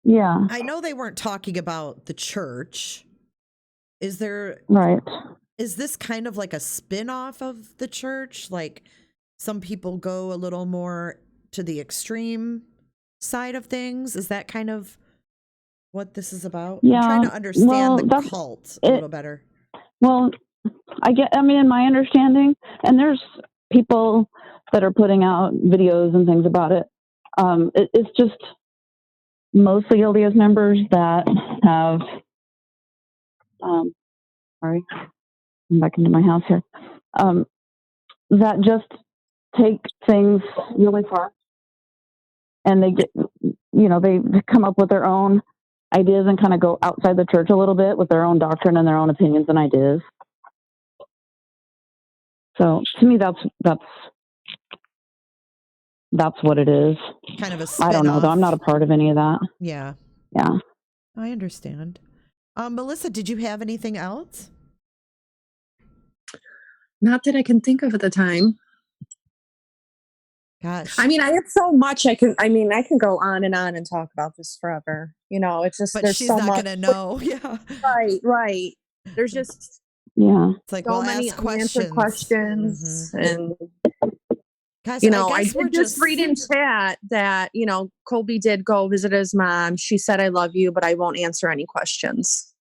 Yeah. I know they weren't talking about the church. Is this kind of like a spin-off of the church? Like some people go a little more to the extreme side of things? Is that kind of what this is about? Yeah. I'm trying to understand the cult a little better. Well, in my understanding, and there's people that are putting out videos and things about it. It's just mostly LDS members that have, sorry, I'm back into my house here, that just take things really far, and they get, they come up with their own ideas and kind of go outside the church a little bit with their own doctrine and their own opinions and ideas. So to me, that's what it is. Kind of a spin-off. I don't know, though. I'm not a part of any of that. Yeah. Yeah. I understand. Melissa, did you have anything else? Not that I can think of at the time. Gosh. I mean, I have so much I can go on and talk about this forever. It's just But there's she's so not much. going to know. Yeah. Right. There's just Yeah. It's like, so well, many ask unanswered questions. And, Guys, I I guess we're did just read in chat that, Colby did go visit his mom. She said, I love you, but I won't answer any questions.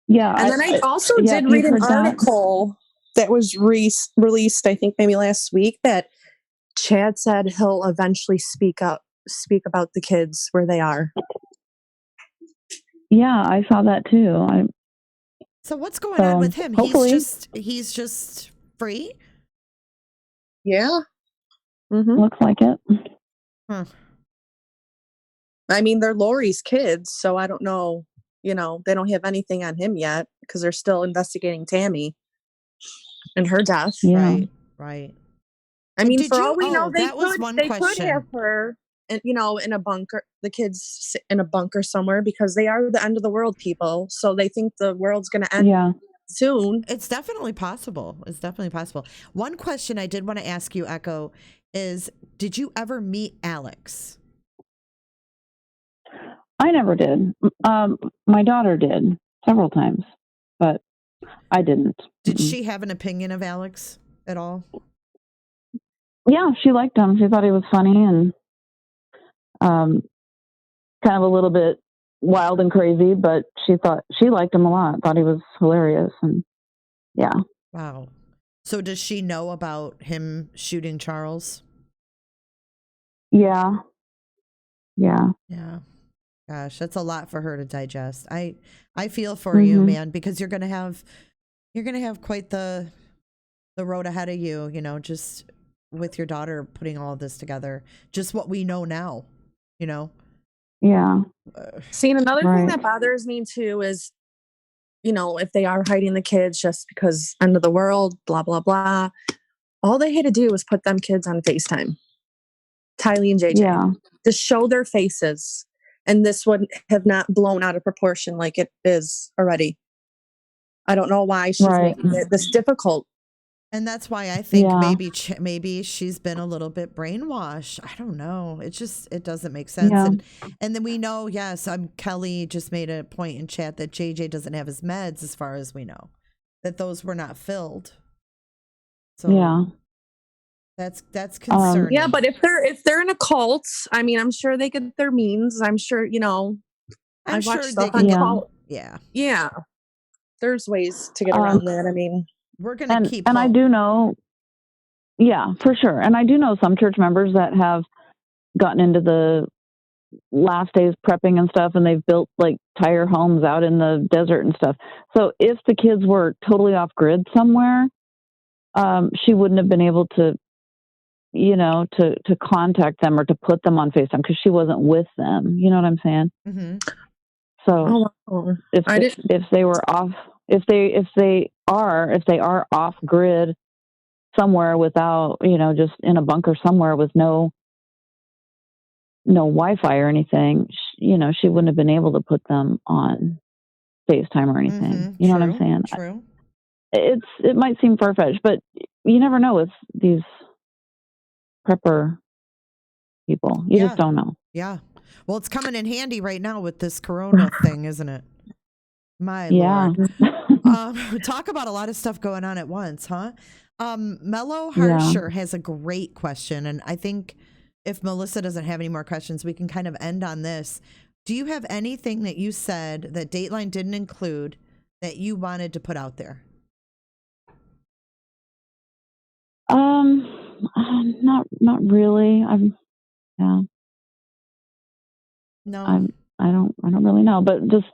Yeah. And then I also yeah, did if read you've an heard that. article that was released, I think maybe last week, that Chad said he'll eventually speak about the kids where they are. Yeah, I saw that too. So what's going on with him? Hopefully. He's just free? Yeah. Mm-hmm. Looks like it. Huh. I mean, they're Lori's kids, so I don't know. They don't have anything on him yet because they're still investigating Tammy and her death. Yeah. Right. I mean, for all we know, they that was one could question. have her, in a bunker. The kids in a bunker somewhere because they are the end of the world people. So they think the world's going to end soon. It's definitely possible. One question I did want to ask you, Echo, is did you ever meet Alex? I never did. My daughter did several times, but I didn't. Did she have an opinion of Alex at all? Yeah, she liked him. She thought he was funny and kind of a little bit wild and crazy, but she liked him a lot. Thought he was hilarious, and yeah. Wow. So does she know about him shooting Charles? Yeah. Gosh, that's a lot for her to digest. I feel for you, man, because you're gonna have quite the road ahead of you. Just with your daughter putting all of this together. Just what we know now. Yeah. See, another thing that bothers me too is, if they are hiding the kids just because end of the world, blah blah blah. All they had to do was put them kids on FaceTime. Tylee and JJ. To show their faces. And this would have not blown out of proportion like it is already. I don't know why she's making it this difficult. And that's why I think maybe she's been a little bit brainwashed. I don't know. It doesn't make sense. Yeah. And then we know, yes, Kelly just made a point in chat that JJ doesn't have his meds as far as we know. That those were not filled. So that's concerning. Yeah, but if they're in a cult, I mean, I'm sure they get their means. I'm sure, I'm sure stuff they on can. Yeah. Yeah. There's ways to get around that. I mean, we're going to keep and hope. I do know, yeah, for sure. And I do know some church members that have gotten into the last days prepping and stuff, and they've built like tire homes out in the desert and stuff. So if the kids were totally off grid somewhere, she wouldn't have been able to, to contact them or to put them on FaceTime because she wasn't with them. You know what I'm saying? Mm-hmm. So if they were off, if they are off grid somewhere without, just in a bunker somewhere with no Wi-Fi or anything, she wouldn't have been able to put them on FaceTime or anything. Mm-hmm. You know what I'm saying? True. It might seem far-fetched, but you never know with these prepper people. You just don't know. Yeah. Well, it's coming in handy right now with this Corona thing, isn't it? My Lord. Talk about a lot of stuff going on at once, huh? Mello Harsher has a great question, and I think if Melissa doesn't have any more questions, we can kind of end on this. Do you have anything that you said that Dateline didn't include that you wanted to put out there? Not really. No. I don't really know, but just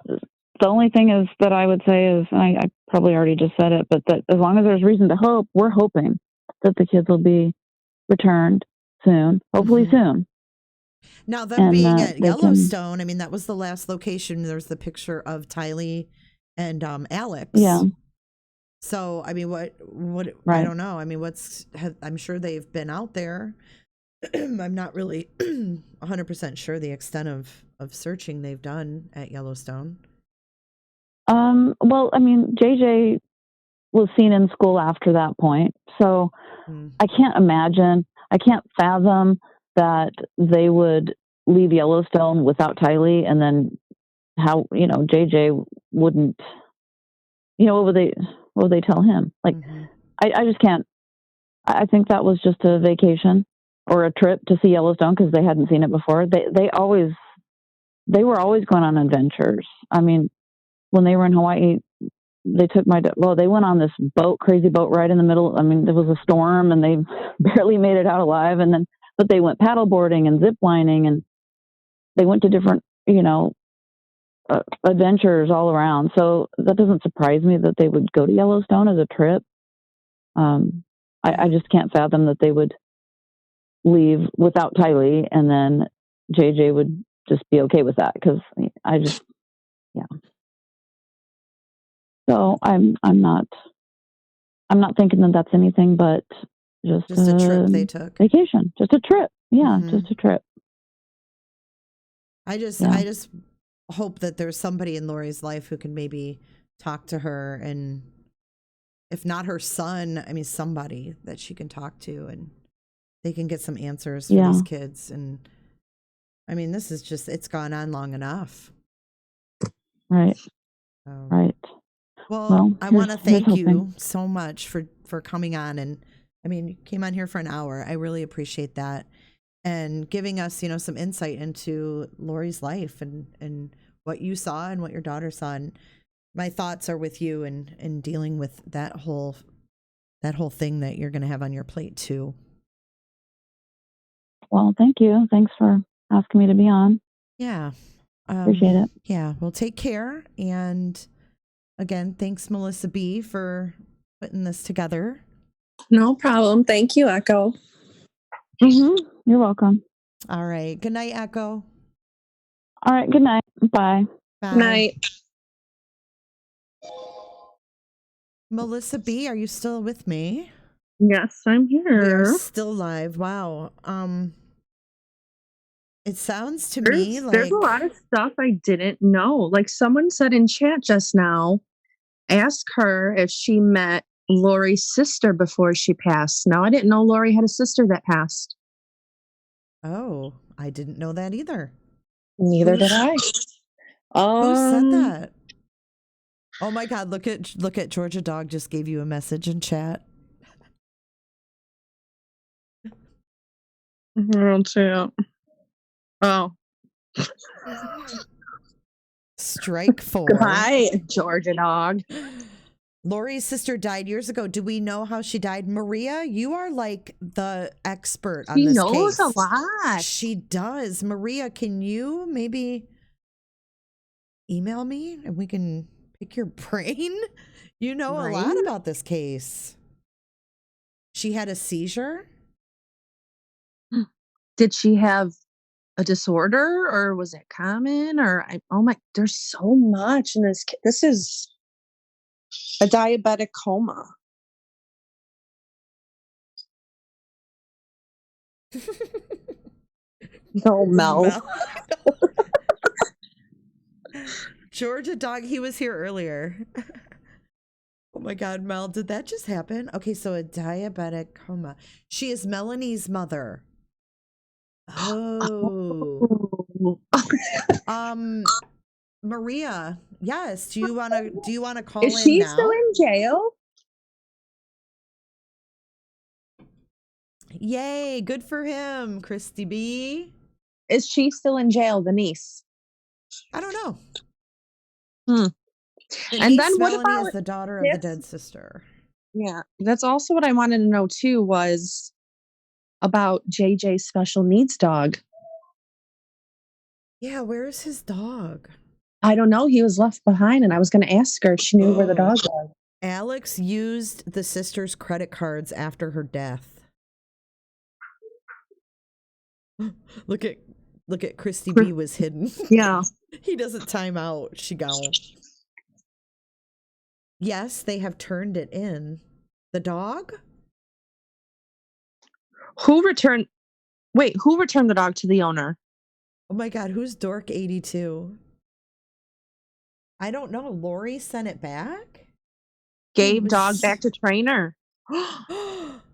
the only thing is that I would say is, and I probably already just said it, but that as long as there's reason to hope, we're hoping that the kids will be returned soon, hopefully soon. Now, them being at Yellowstone, I mean, that was the last location. There's the picture of Tylee and Alex. Yeah. So, I mean, what right. I don't know. I mean, I'm sure they've been out there. I'm not really 100% sure the extent of searching they've done at Yellowstone. Well, I mean, JJ was seen in school after that point. So I can't fathom that they would leave Yellowstone without Tylee, and then how, JJ wouldn't, what would they tell him? Like, I just can't. I think that was just a vacation or a trip to see Yellowstone because they hadn't seen it before. They were always going on adventures. I mean, when they were in Hawaii, they took they went on this crazy boat ride in the middle. I mean, there was a storm and they barely made it out alive. But they went paddleboarding and zip lining, and they went to different, adventures all around. So that doesn't surprise me that they would go to Yellowstone as a trip. I just can't fathom that they would leave without Tylee, and then JJ would just be okay with that, because yeah. So I'm not thinking that that's anything but just a trip they took. Vacation, just a trip. Yeah, just a trip. I just hope that there's somebody in Lori's life who can maybe talk to her, and if not her son, I mean somebody that she can talk to, and they can get some answers for these kids. And I mean, this is just, it's gone on long enough. Right. Right. Well, I want to thank you so much for coming on. And I mean, you came on here for an hour. I really appreciate that. And giving us, some insight into Lori's life and what you saw and what your daughter saw. And my thoughts are with you and dealing with that whole thing that you're going to have on your plate too. Well, thank you. Thanks for asking me to be on. Yeah. Appreciate it. Yeah. Well, take care. And again, thanks, Melissa B., for putting this together. No problem. Thank you, Echo. You're welcome. All right. Good night, Echo. All right. Good night. Bye. Bye. Good night. Melissa B., are you still with me? Yes, I'm here. We're still live. Wow. It sounds to me like there's a lot of stuff I didn't know. Like someone said in chat just now, ask her if she met Lori's sister before she passed. Now, I didn't know Lori had a sister that passed. Oh, I didn't know that either. Neither did I. Who said that? Oh my God! Look at Georgia Dog just gave you a message in chat. Oh. Strike 4. Goodbye, Georgia Dog. Lori's sister died years ago. Do we know how she died? Maria, you are like the expert on this case. She knows a lot. She does. Maria, can you maybe email me and we can pick your brain? You know a lot about this case. She had a seizure? Did she have a disorder, or was it common? There's so much in this. This is a diabetic coma. No, Mel. Georgia Dog, he was here earlier. Oh my God, Mel, did that just happen? Okay, so a diabetic coma. She is Melanie's mother. Oh. Maria, yes. Do you want to call in now? Is she still in jail? Yay, good for him, Christy B. Is she still in jail, the niece? I don't know. And then what Melanie about is the daughter of the dead sister? Yeah, that's also what I wanted to know too, was about JJ's special needs dog. Yeah, where is his dog? I don't know. He was left behind, and I was going to ask her if she knew where the dog was. Alex used the sister's credit cards after her death. Look at Christy B was hidden. Yeah. He doesn't time out. She gone. Yes, they have turned it in. The dog? Who returned the dog to the owner? Oh my God, who's Dork 82? I don't know. Lori sent it back? Gave dog back to trainer.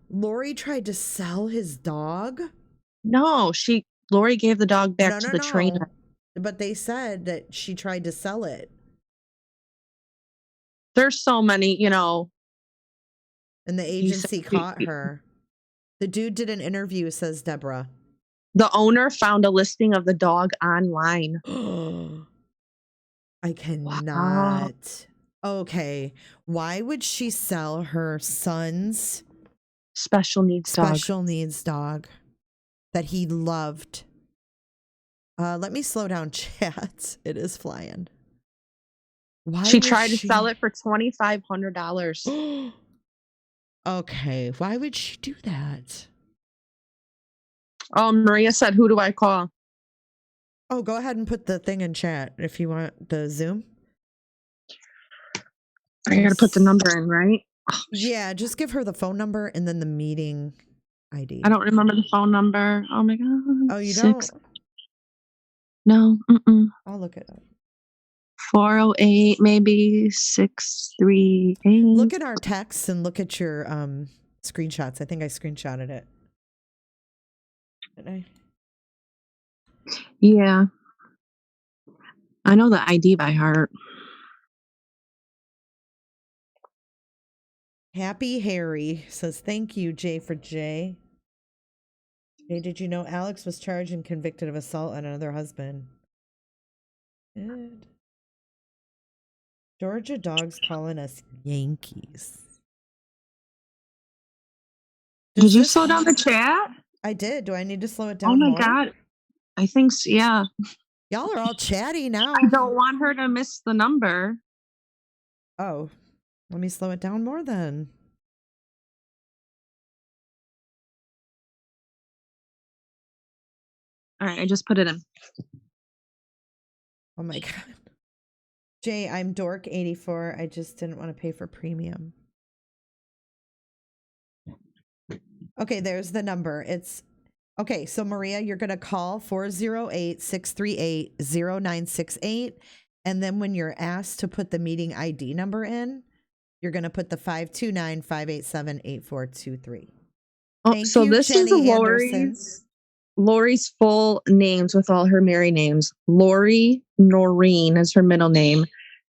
Lori tried to sell his dog? No, Lori gave the dog back to the No. trainer. But they said that she tried to sell it. There's so many, And the agency caught her. The dude did an interview, says Deborah. The owner found a listing of the dog online. I cannot. Wow. Okay. Why would she sell her son's special needs dog that he loved? Let me slow down chat. It is flying. Why she tried to sell it for $2,500. Okay. Why would she do that? Oh, Maria said, who do I call? Oh, go ahead and put the thing in chat if you want the Zoom. I gotta put the number in, right? Oh, yeah, just give her the phone number and then the meeting ID. I don't remember the phone number. Oh my God. Oh, you don't? No. I'll look it up. 408, maybe 638. Look at our texts and look at your screenshots. I think I screenshotted it. Did I? Yeah. I know the ID by heart. Happy Harry says, thank you, J for J. Hey, did you know Alex was charged and convicted of assault on another husband? Good. Georgia dogs calling us Yankees. Did you slow down the chat? I did. Do I need to slow it down? Oh my more? God. I think so, yeah. Y'all are all chatty now. I don't want her to miss the number. Oh, let me slow it down more then. All right, I just put it in. Oh my God. Jay, I'm Dork84. I just didn't want to pay for premium. Okay, there's the number. It's okay. So Maria, you're going to call 408-638-0968. And then when you're asked to put the meeting ID number in, you're going to put the 529-587-8423. Oh, so this Jenny is Lori's full names with all her married names. Lori Noreen is her middle name.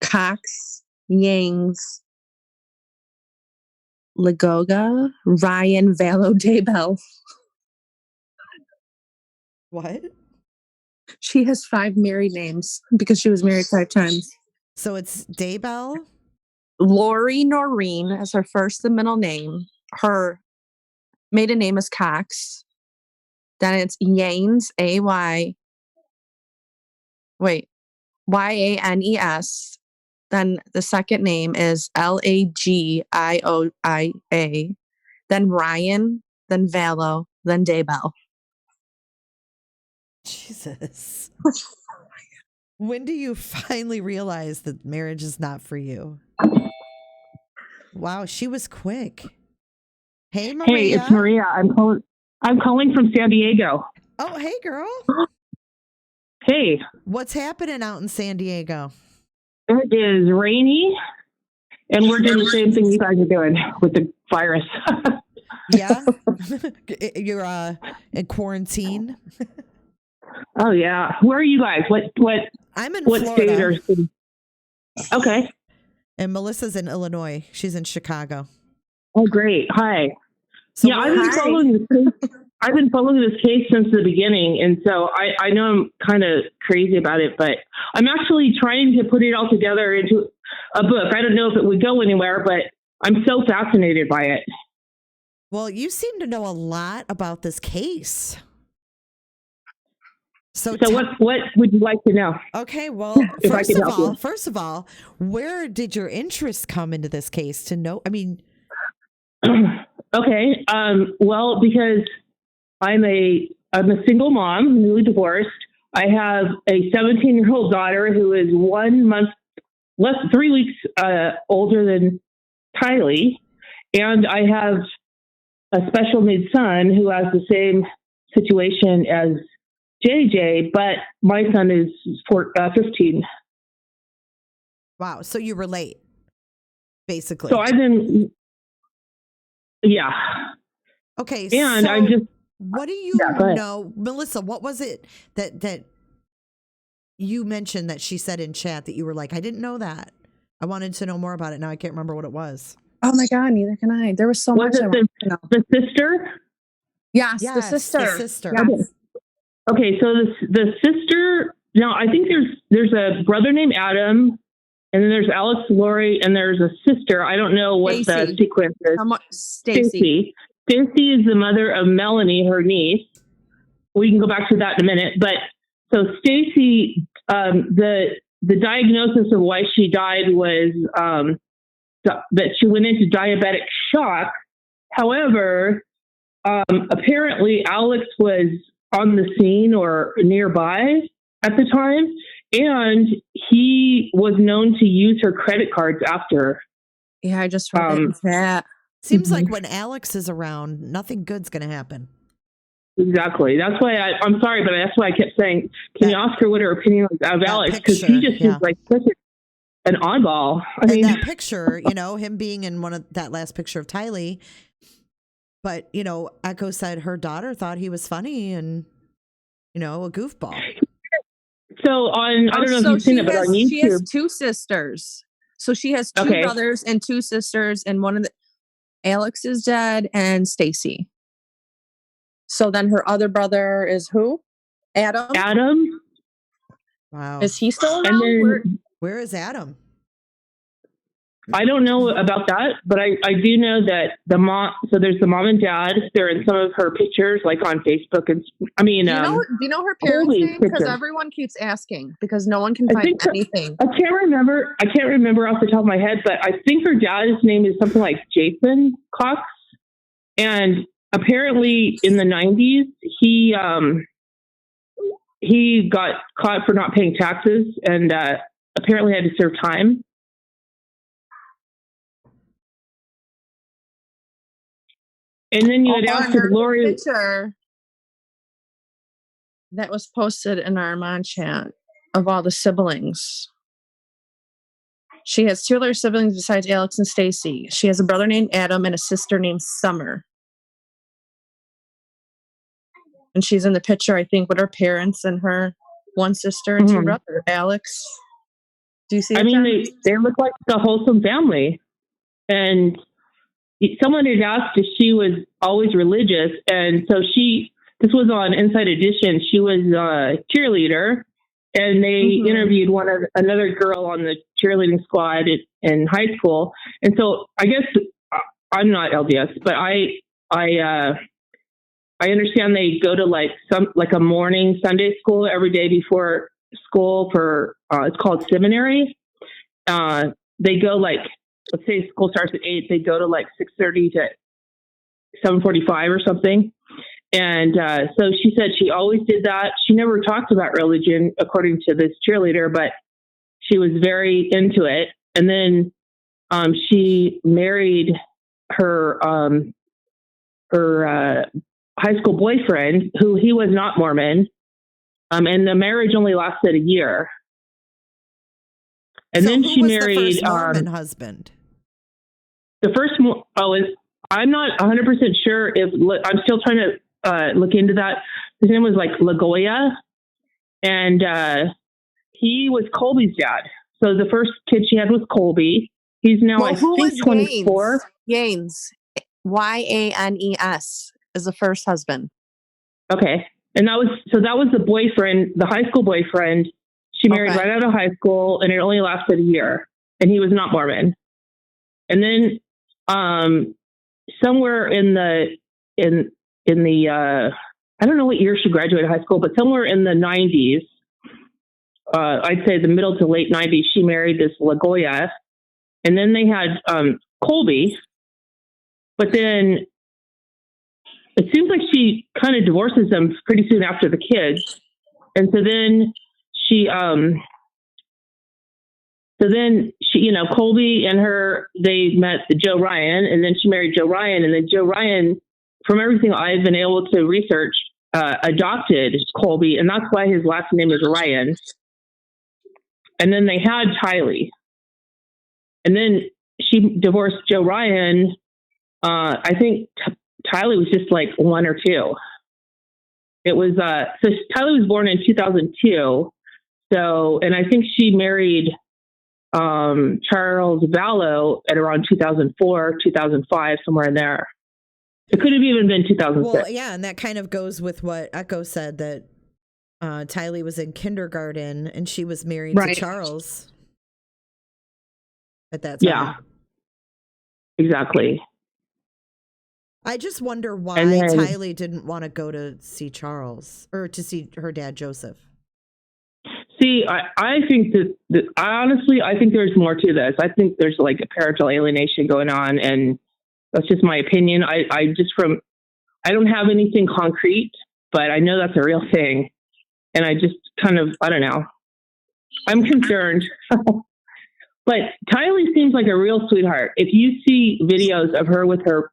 Cox Yangs Lagoga Ryan Vallow Daybell. What? She has 5 married names because she was married 5 times. So it's Daybell? Lori Noreen as her first and middle name. Her maiden name is Cox. Then it's Yanes, Yanes. Then the second name is Lagioia. Then Ryan, then Vallow, then Daybell. Jesus. When do you finally realize that marriage is not for you? Wow, she was quick. Hey, Maria. Hey, it's Maria. I'm calling from San Diego. Oh, hey, girl. Hey. What's happening out in San Diego? It is rainy, and we're doing the same thing you guys are doing with the virus. Yeah? You're in quarantine? Oh, yeah. Where are you guys? What I'm in Florida. State or... Okay. And Melissa's in Illinois. She's in Chicago. Oh, great. Hi. So yeah, I've been following this case since the beginning, and so I know I'm kind of crazy about it, but I'm actually trying to put it all together into a book. I don't know if it would go anywhere, but I'm so fascinated by it. Well, you seem to know a lot about this case. So what would you like to know? Okay, well, first of all, where did your interest come into this case to know? I mean, okay, well, because I'm a single mom, newly divorced. I have a 17-year-old daughter who is 1 month, 3 weeks older than Tylee, and I have a special needs son who has the same situation as JJ, but my son is 15. Wow, so you relate. basically. So I've been, yeah. Okay. And so I just, what do you go ahead. know, Melissa? What was it that you mentioned that she said in chat that you were like, I didn't know that. I wanted to know more about it. Now I can't remember what it was. Oh my God, neither can I. There was so much I wanted to know. The sister? Yes, the Yes, sister. the sister. Yes. Okay, so the sister. Now I think there's a brother named Adam, and then there's Alex, Lori, and there's a sister. I don't know what the Stacy. sequence is. Stacy. Stacy is the mother of Melanie, her niece. We can go back to that in a minute. But so Stacy, the diagnosis of why she died was that she went into diabetic shock. However, apparently Alex was on the scene or nearby at the time, and he was known to use her credit cards after. Yeah, I just wrote that. Seems like when Alex is around, nothing good's going to happen. Exactly. That's why I'm sorry, but that's why I kept saying, can you ask her what her opinion was of Alex? Because he just seems like such an oddball. I mean, that picture, him being in that last picture of Tylee, but, Echo said her daughter thought he was funny and, a goofball. So I don't know if you've seen it, but on YouTube. She has two sisters. So she has two brothers and two sisters, and Alex is dead and Stacy. So then her other brother is who? Adam. Wow. Is he still around? And then, where is Adam? I don't know about that, but I do know that the mom. So there's the mom and dad. They're in some of her pictures, like on Facebook. And do you know her parents' name? Because everyone keeps asking because no one can find anything. I can't remember off the top of my head, but I think her dad's name is something like Jason Cox. And apparently, in the 90s, he got caught for not paying taxes and apparently had to serve time. And then you had asked Lori. Picture that was posted in our Mon chat of all the siblings. She has two other siblings besides Alex and Stacy. She has a brother named Adam and a sister named Summer. And she's in the picture, I think, with her parents and her one sister and two brothers. Alex, do you see? I mean, they look like a wholesome family. And someone had asked if she was always religious, and so this was on Inside Edition. She was a cheerleader, and they interviewed another girl on the cheerleading squad in high school. And so I guess I'm not LDS, but I understand they go to like a morning Sunday school every day before school for it's called seminary. They go let's say school starts at 8, they go to 6:30 to 7:45 or something. And so she said she always did that. She never talked about religion, according to this cheerleader, but she was very into it. And then she married her high school boyfriend, who he was not Mormon. And the marriage only lasted a year. And then she married the first Mormon husband. The first, I'm not 100% sure I'm still trying to look into that. His name was LaGoya, and he was Colby's dad. So the first kid she had was Colby. He's now, I think, 24. Yanes, Yanes is the first husband. Okay. And that was the boyfriend, the high school boyfriend. She married right out of high school, and it only lasted a year, and he was not Mormon. And then somewhere in the I don't know what year she graduated high school, but somewhere in the 90s, I'd say the middle to late 90s, she married this LaGoya, and then they had Colby. But then it seems like she kind of divorces them pretty soon after the kids, and so then she Colby and her, they met Joe Ryan, and then she married Joe Ryan. And then Joe Ryan, from everything I've been able to research, adopted Colby, and that's why his last name is Ryan. And then they had Tylee. And then she divorced Joe Ryan, I think Tylee was just like 1 or 2. It was, so Tylee was born in 2002. So, and I think she married Charles Vallow at around 2004, 2005, somewhere in there. It could have even been 2006. Well, yeah, and that kind of goes with what Echo said, that Tylee was in kindergarten and she was married to Charles at that time. Yeah, exactly. I just wonder why Tylee didn't want to go to see Charles or to see her dad, Joseph. See, I think that honestly, I think there's more to this. I think there's like a parental alienation going on, and that's just my opinion. I don't have anything concrete, but I know that's a real thing. And I just kind of, I don't know. I'm concerned. But Tylee seems like a real sweetheart. If you see videos of her with her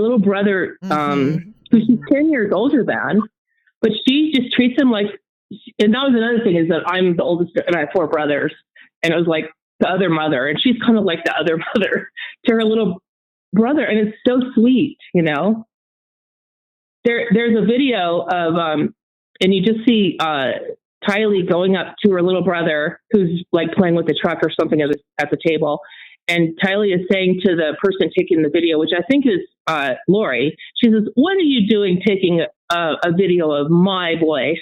little brother, who she's 10 years older than, but she just treats him like, and that was another thing, is that I'm the oldest and I have 4 brothers, and it was like the other mother, and she's kind of like the other mother to her little brother. And it's so sweet, you know. There's a video of, and you just see Tylee going up to her little brother who's like playing with the truck or something at the table. And Tylee is saying to the person taking the video, which I think is Lori, she says, "What are you doing taking a video of my boy?"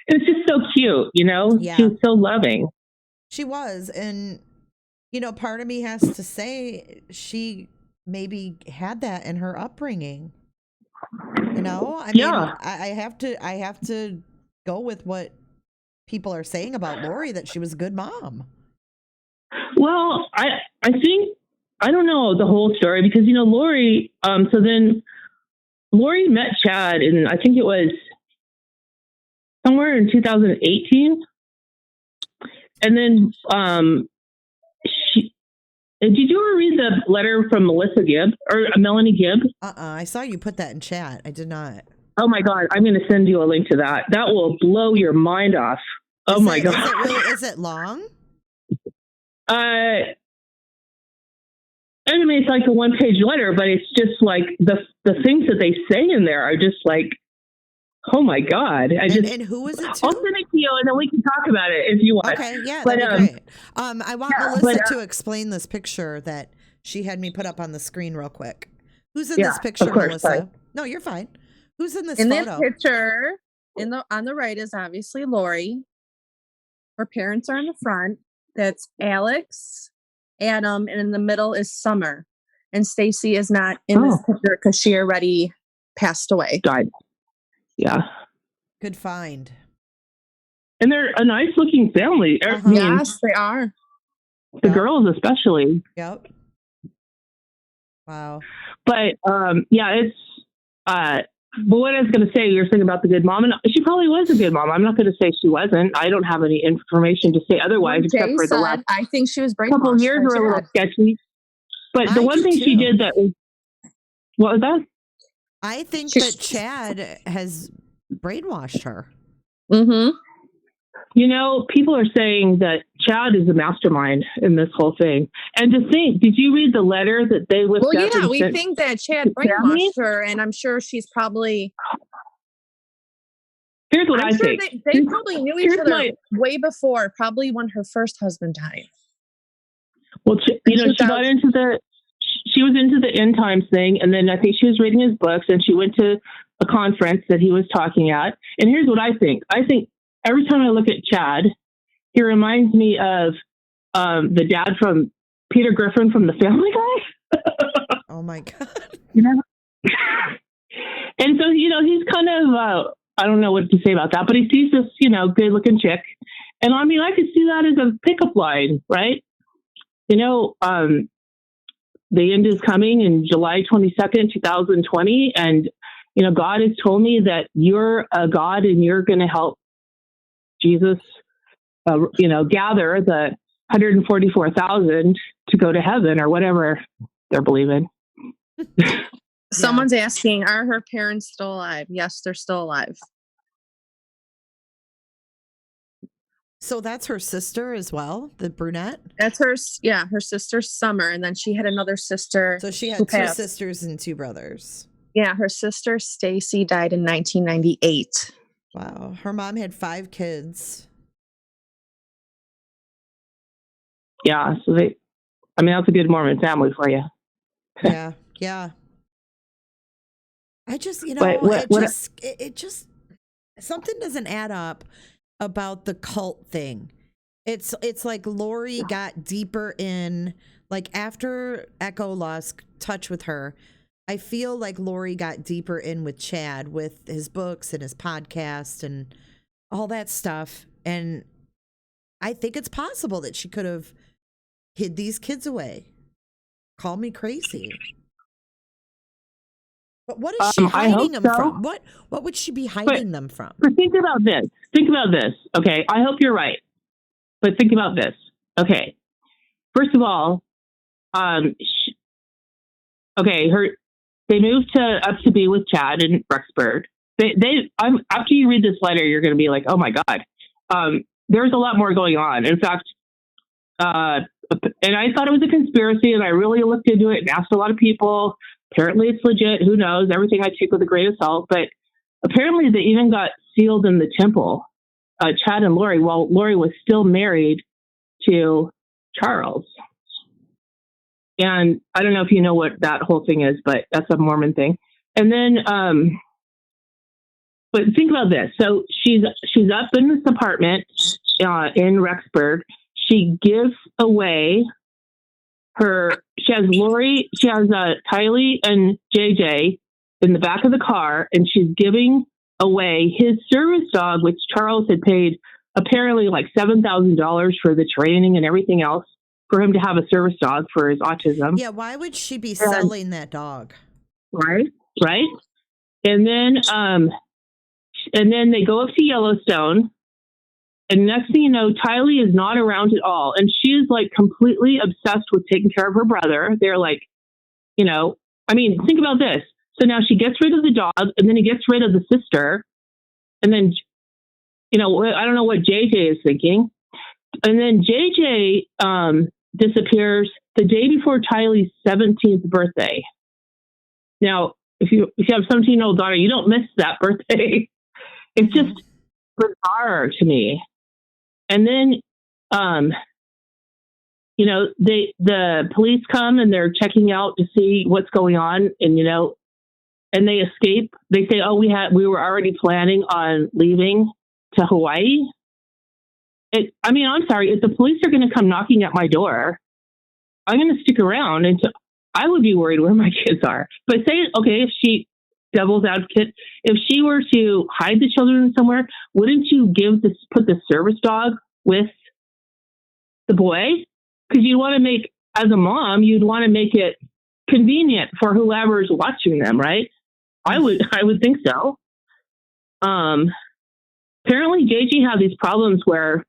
It's just so cute, you know? Yeah. She was so loving. She was. And, you know, part of me has to say she maybe had that in her upbringing. You know? I mean, I have to go with what people are saying about Lori, that she was a good mom. Well, I think, I don't know the whole story, because, you know, Lori, so then Lori met Chad, and I think it was somewhere in 2018. And then did you ever read the letter from Melissa Gibb or Melanie Gibb? I saw you put that in chat. I did not. Oh my God. I'm going to send you a link to that. That will blow your mind off. Oh my God. Is it long? I mean, it's like a 1-page letter, but it's just like the things that they say in there are just like, oh my God. And who is it to? I'll send it to you, and then we can talk about it if you want. Okay, yeah, that'd be great. I want Melissa to explain this picture that she had me put up on the screen real quick. Who's in this picture, Melissa? Sorry. No, you're fine. Who's in this photo? In this picture, on the right is obviously Lori. Her parents are in the front. That's Alex, Adam, and in the middle is Summer. And Stacy is not in this picture because she already passed away. Died. Yeah. Good find. And they're a nice looking family. Yes, they are. The girls especially. Yep. Wow. But it's but what I was going to say, you're saying about the good mom, and she probably was a good mom. I'm not going to say she wasn't. I don't have any information to say otherwise, except for the last I think she was brainwashed. Couple of years were a little sketchy. But the one thing she did that was, what was that? I think that Chad has brainwashed her. Mm-hmm. You know, people are saying that Chad is a mastermind in this whole thing. And to think, did you read the letter that they whipped up? Well, yeah, we think that Chad brainwashed her, and I'm sure she's probably... Here's what I think. They probably knew each other way before, probably when her first husband died. Well, you know, she was into the end times thing, and then I think she was reading his books, and she went to a conference that he was talking at. And here's what I think. I think every time I look at Chad, he reminds me of the dad from Peter Griffin from The Family Guy. Oh my God. You know? And so, you know, he's kind of, I don't know what to say about that, but he sees this, you know, good looking chick. And I mean, I could see that as a pickup line, right? You know, the end is coming in July 22nd, 2020. And, you know, God has told me that you're a God and you're going to help Jesus, you know, gather the 144,000 to go to heaven or whatever they're believing. Someone's asking, are her parents still alive? Yes, they're still alive. So that's her sister as well, the brunette? That's her sister Summer, and then she had another sister. So she who had two passed. sisters and two brothers. Yeah, her sister Stacy died in 1998. Wow. Her mom had 5 kids. Yeah, so that's a good Mormon family for you. Yeah, yeah. I just, it just something doesn't add up about the cult thing. It's like Lori got deeper in, like after Echo lost touch with her, I feel like Lori got deeper in with Chad with his books and his podcast and all that stuff. And I think it's possible that she could have hid these kids away. Call me crazy. But what is she hiding them from? What would she be hiding them from? But think about this. Okay, I hope you're right. But think about this. Okay, first of all, they moved up to be with Chad in Rexburg. After you read this letter, you're going to be like, oh my God. There's a lot more going on. In fact, and I thought it was a conspiracy, and I really looked into it and asked a lot of people. Apparently it's legit. Who knows? Everything I take with a grain of salt. But apparently they even got sealed in the temple, Chad and Lori, while Lori was still married to Charles. And I don't know if you know what that whole thing is, but that's a Mormon thing. And then, but think about this. So she's up in this apartment in Rexburg. She gives away she has Tylee and JJ in the back of the car, and she's giving away his service dog, which Charles had paid apparently like $7,000 for the training and everything else for him to have a service dog for his autism. Yeah, why would she be selling that dog? Right. And then they go up to Yellowstone. And next thing you know, Tylee is not around at all. And she is like completely obsessed with taking care of her brother. They're like, think about this. So now she gets rid of the dog, and then he gets rid of the sister. And then, I don't know what JJ is thinking. And then JJ disappears the day before Tylee's 17th birthday. Now, if you have a 17-year-old daughter, you don't miss that birthday. It's just bizarre to me. And then, the police come and they're checking out to see what's going on, and and they escape. They say, "Oh, we were already planning on leaving to Hawaii." I'm sorry, if the police are going to come knocking at my door, I'm going to stick around, and I would be worried where my kids are. But if she, devil's advocate, if she were to hide the children somewhere, wouldn't you put the service dog with the boy? Because you want to make, as a mom, you'd want to make it convenient for whoever's watching them, right? I would think so. Apparently JG had these problems where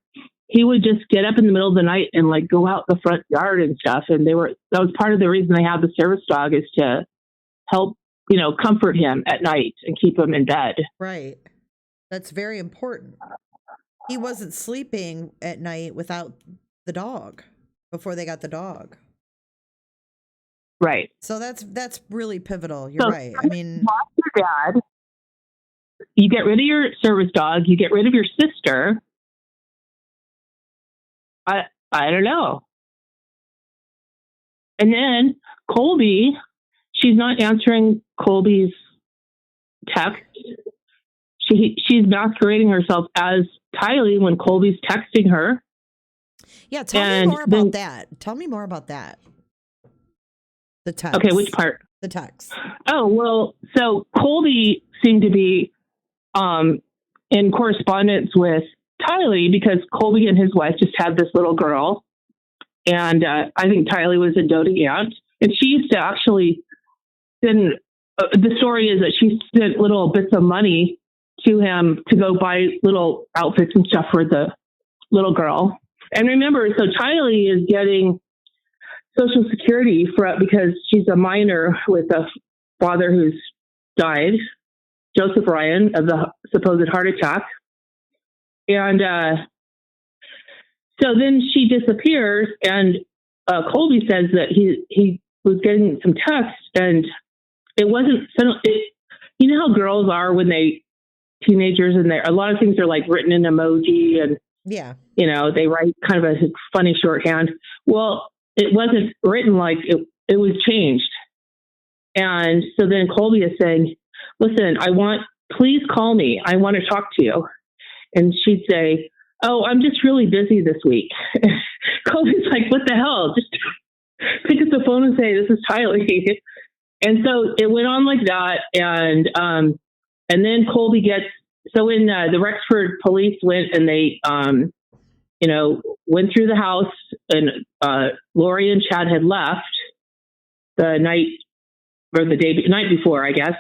he would just get up in the middle of the night and like go out the front yard and stuff. And that was part of the reason they had the service dog, is to help, comfort him at night and keep him in bed. Right. That's very important. He wasn't sleeping at night without the dog before they got the dog. Right. So that's really pivotal. You're right. I mean, lost your dad. You get rid of your service dog. You get rid of your sister. I don't know. And then Colby, she's not answering Colby's text. She's masquerading herself as Tylee when Colby's texting her. Yeah, tell me more about that. Tell me more about that. The text. Okay, which part? The text. Oh, well, so Colby seemed to be in correspondence with Tylee because Colby and his wife just had this little girl. And I think Tylee was a doting aunt. And she used to actually send, the story is that she sent little bits of money to him to go buy little outfits and stuff for the little girl. And remember, so Tylee is getting Social Security because she's a minor with a father who's died, Joseph Ryan, of the supposed heart attack. And So then she disappears, and Colby says that he was getting some text, and it wasn't. You know how girls are when teenagers, and a lot of things are like written in emoji, and yeah, they write kind of a funny shorthand. Well, it wasn't written like it. It was changed, and so then Colby is saying, "Listen, please call me. I want to talk to you." And she'd say, "Oh, I'm just really busy this week." Colby's like, "What the hell? Just pick up the phone and say, this is Tylee." And so it went on like that. And then Colby when the Rexford police went and they, went through the house, and Lori and Chad had left the night before, I guess.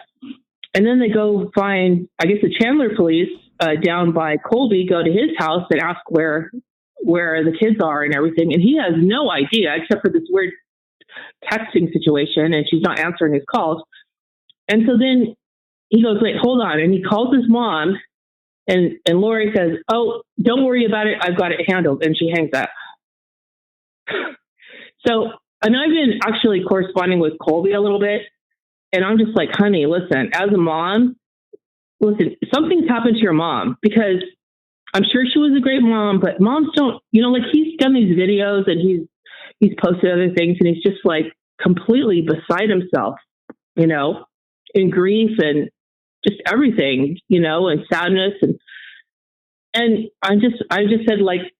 And then they go find, I guess, the Chandler police down by Colby, go to his house and ask where the kids are and everything. And he has no idea, except for this weird texting situation, and she's not answering his calls. And so then he goes, "Wait, hold on." And he calls his mom, and Lori says, "Oh, don't worry about it. I've got it handled." And she hangs up. So, and I've been actually corresponding with Colby a little bit. And I'm just like, "Honey, listen, as a mom, something's happened to your mom, because I'm sure she was a great mom, but moms don't, like he's done these videos and he's posted other things, and he's just like completely beside himself, in grief and just everything, and sadness. And I just said, like,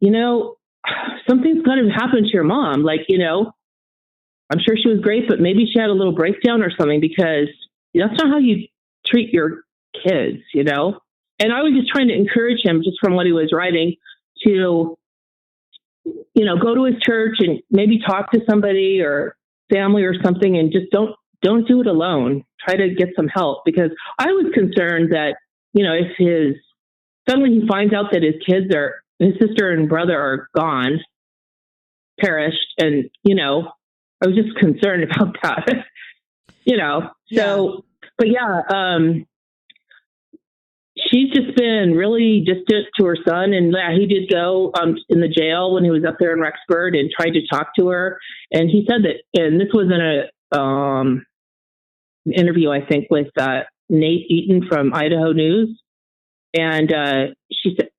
something's got to happen to your mom. Like, I'm sure she was great, but maybe she had a little breakdown or something, because that's not how you treat your kids, And I was just trying to encourage him, just from what he was writing, to, go to his church and maybe talk to somebody or family or something, and just don't do it alone. Try to get some help, because I was concerned that, if suddenly he finds out that his sister and brother are gone, perished, and, I was just concerned about that, so, but yeah, she's just been really distant to her son. And he did go in the jail when he was up there in Rexford and tried to talk to her. And he said that, and this was in an interview, I think, with Nate Eaton from Idaho News. And he said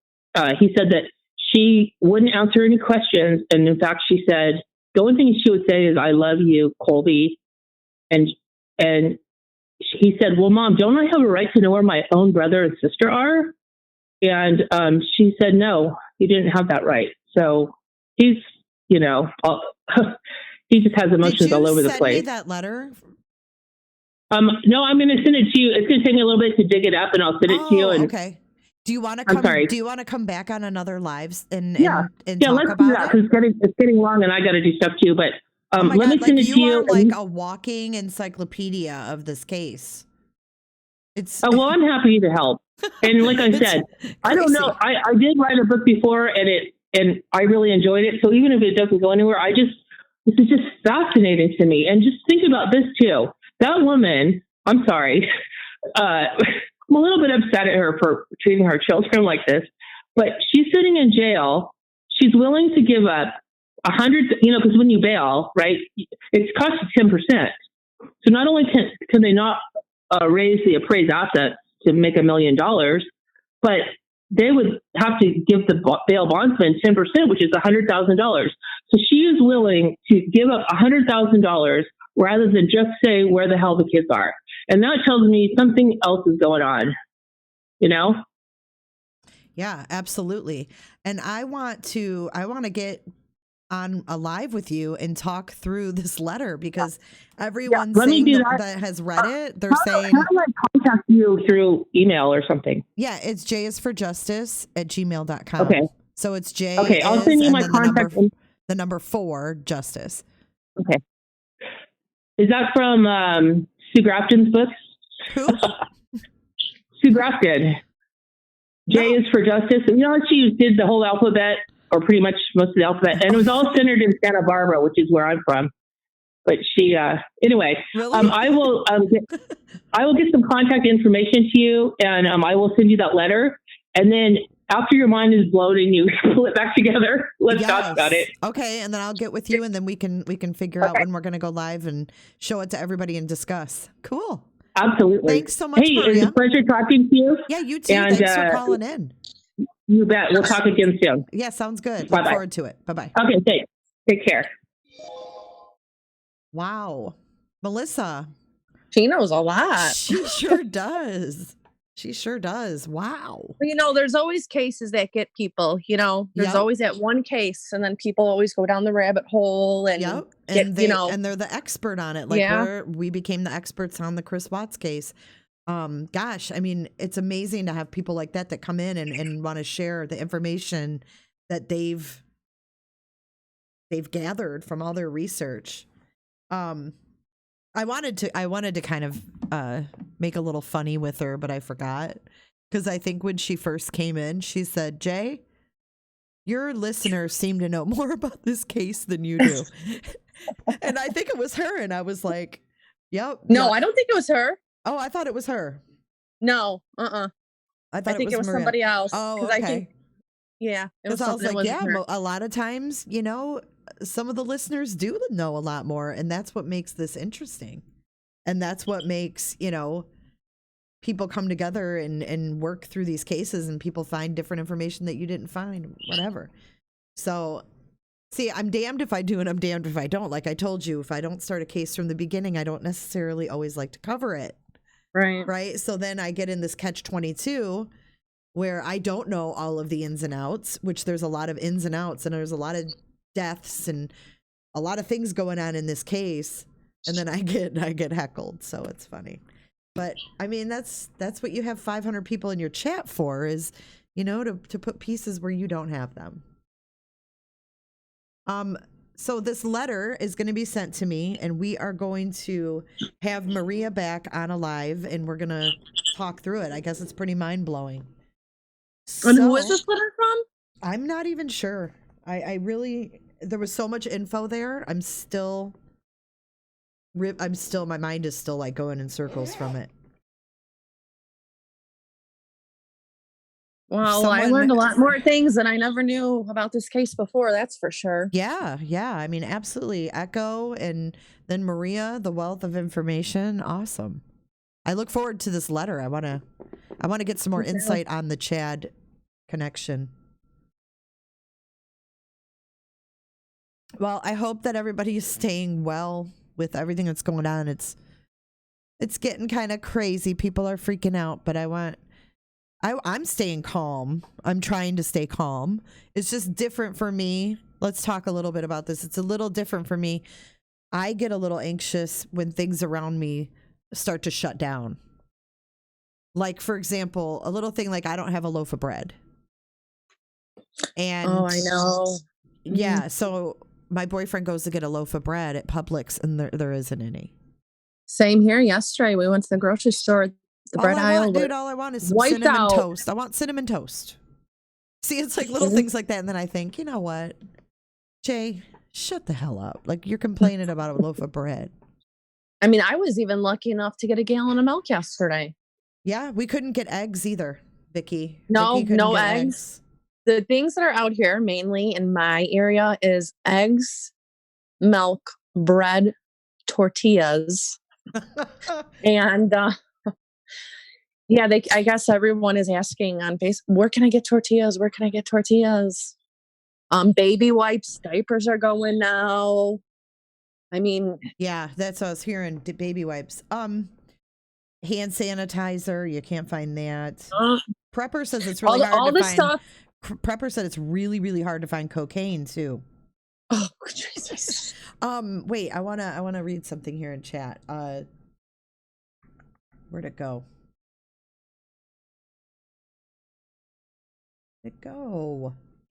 that she wouldn't answer any questions. And in fact, she said, the only thing she would say is, "I love you, Colby." And he said, "Well, Mom, don't I have a right to know where my own brother and sister are?" And she said, "No, you didn't have that right." So he's, he just has emotions all over the place. Did you send me that letter? No, I'm going to send it to you. It's going to take me a little bit to dig it up, and I'll send it to you. And, okay. Do you want to come? Sorry. Do you want to come back on another lives and talk let's about do that, because it's getting long, and I got to do stuff too. But let me send it to you. You are like a walking encyclopedia of this case. Well, I'm happy to help. And like I said, I don't know. I did write a book before, and I really enjoyed it. So even if it doesn't go anywhere, this is just fascinating to me. And just think about this too. That woman, I'm sorry. I'm a little bit upset at her for treating her children like this, but she's sitting in jail. She's willing to give up 100, because when you bail, right, it's cost you 10%. So not only can they not raise the appraised assets to make $1 million, but they would have to give the bail bondsman 10%, which is $100,000. So she is willing to give up $100,000 rather than just say where the hell the kids are. And that tells me something else is going on, Yeah, absolutely. And I want to get on a live with you and talk through this letter, because everyone that has read it, they're saying, how do I contact you through email or something? Yeah, it's jisforjustice@gmail.com. Okay. So it's J. Okay, I'll send you my contact. The number 4, justice. Okay. Is that from Sue Grafton's books? Who? Sue Grafton. J is for justice. And she did the whole alphabet, or pretty much most of the alphabet, and it was all centered in Santa Barbara, which is where I'm from. But she, anyway, really? I will get some contact information to you, and I will send you that letter. And then after your mind is blown and you pull it back together, let's talk about it. Okay, and then I'll get with you, and then we can figure out when we're going to go live and show it to everybody and discuss. Cool. Absolutely. Thanks so much, Hey, Maria. it's a pleasure talking to you. Yeah, you too. And, thanks for calling in. You bet. We'll talk again soon. Yeah, sounds good. Bye-bye. Look forward to it. Bye-bye. Okay, thanks. Take care. Wow. Melissa. She knows a lot. She sure does. She sure does. Wow. You know, there's always cases that get people, you know, there's always that one case, and then people always go down the rabbit hole and and you know, and they're the expert on it. Like we became the experts on the Chris Watts case. Gosh, I mean, it's amazing to have people like that come in and want to share the information that they've gathered from all their research. I wanted to kind of make a little funny with her, but I forgot, because I think when she first came in, she said, "Jay, your listeners seem to know more about this case than you do." And I think it was her, and I was like, "Yep." No, I don't think it was her. Oh, I thought it was her. No, I think it was Maria. somebody else. Oh, I okay. think, it was I was something. like, Her. a lot of times, you know, some of the listeners do know a lot more, and that's what makes this interesting. And that's what makes, you know, people come together and work through these cases, and people find different information that you didn't find, whatever. So, see, I'm damned if I do and I'm damned if I don't. Like I told you, if I don't start a case from the beginning, I don't necessarily always like to cover it. Right. So then I get in this catch-22 where I don't know all of the ins and outs, which there's a lot of ins and outs, and there's a lot of deaths and a lot of things going on in this case. And then I get heckled. So it's funny. But I mean, that's what you have 500 people in your chat for, is, you know, to put pieces where you don't have them. So this letter is going to be sent to me, and we are going to have Maria back on a live, and we're going to talk through it. I guess it's pretty mind-blowing. And who is this letter from? I'm not even sure. I really, there was so much info there. My mind is still like going in circles from it. Well, I learned a lot more things than I never knew about this case before, that's for sure. Yeah. I mean, absolutely. Echo, and then Maria, the wealth of information. Awesome. I look forward to this letter. I want to get some more insight on the Chad connection. Well, I hope that everybody is staying well with everything that's going on. It's getting kind of crazy. People are freaking out, but I'm staying calm. I'm trying to stay calm. It's just different for me. Let's talk a little bit about this. It's a little different for me. I get a little anxious when things around me start to shut down. Like, for example, a little thing like I don't have a loaf of bread. And I know. Yeah, so my boyfriend goes to get a loaf of bread at Publix, and there isn't any. Same here. Yesterday, we went to the grocery store. The bread aisle. All I want is some cinnamon toast. I want cinnamon toast. See, it's like little things like that. And then I think, you know what? Jay, shut the hell up. Like, you're complaining about a loaf of bread. I mean, I was even lucky enough to get a gallon of milk yesterday. Yeah, we couldn't get eggs either, Vicky. No eggs. The things that are out here, mainly in my area, is eggs, milk, bread, tortillas. And I guess everyone is asking on Facebook, where can I get tortillas? Where can I get tortillas? Baby wipes, diapers are going now. I mean, yeah, that's what I was hearing. Baby wipes. Hand sanitizer, you can't find that. Prepper says it's really hard to find. Stuff. Prepper said it's really, really hard to find cocaine too. Oh, Jesus. Wait, I wanna read something here in chat. Where'd it go?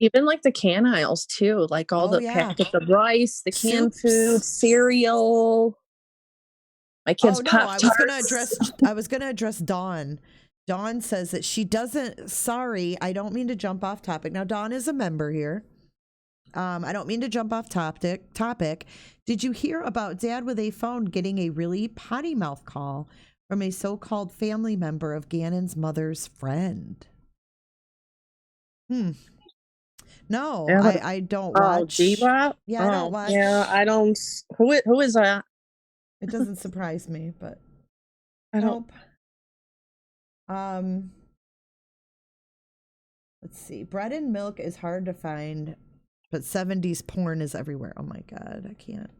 Even like the can aisles too, like all the packets of rice, the canned food, cereal. My kids Pop-Tarts. I was gonna address Dawn. Dawn says that she doesn't. Sorry, I don't mean to jump off topic. Now, Dawn is a member here. I don't mean to jump off topic. Did you hear about Dad with a phone getting a really potty mouth call from a so-called family member of Gannon's mother's friend? No, Yeah, I don't oh, watch. Bebop? Yeah, I don't watch. Yeah, I don't. Who is that? It doesn't surprise me, but I don't. nope. Let's see. Bread and milk is hard to find, but 70s porn is everywhere. Oh my God, I can't.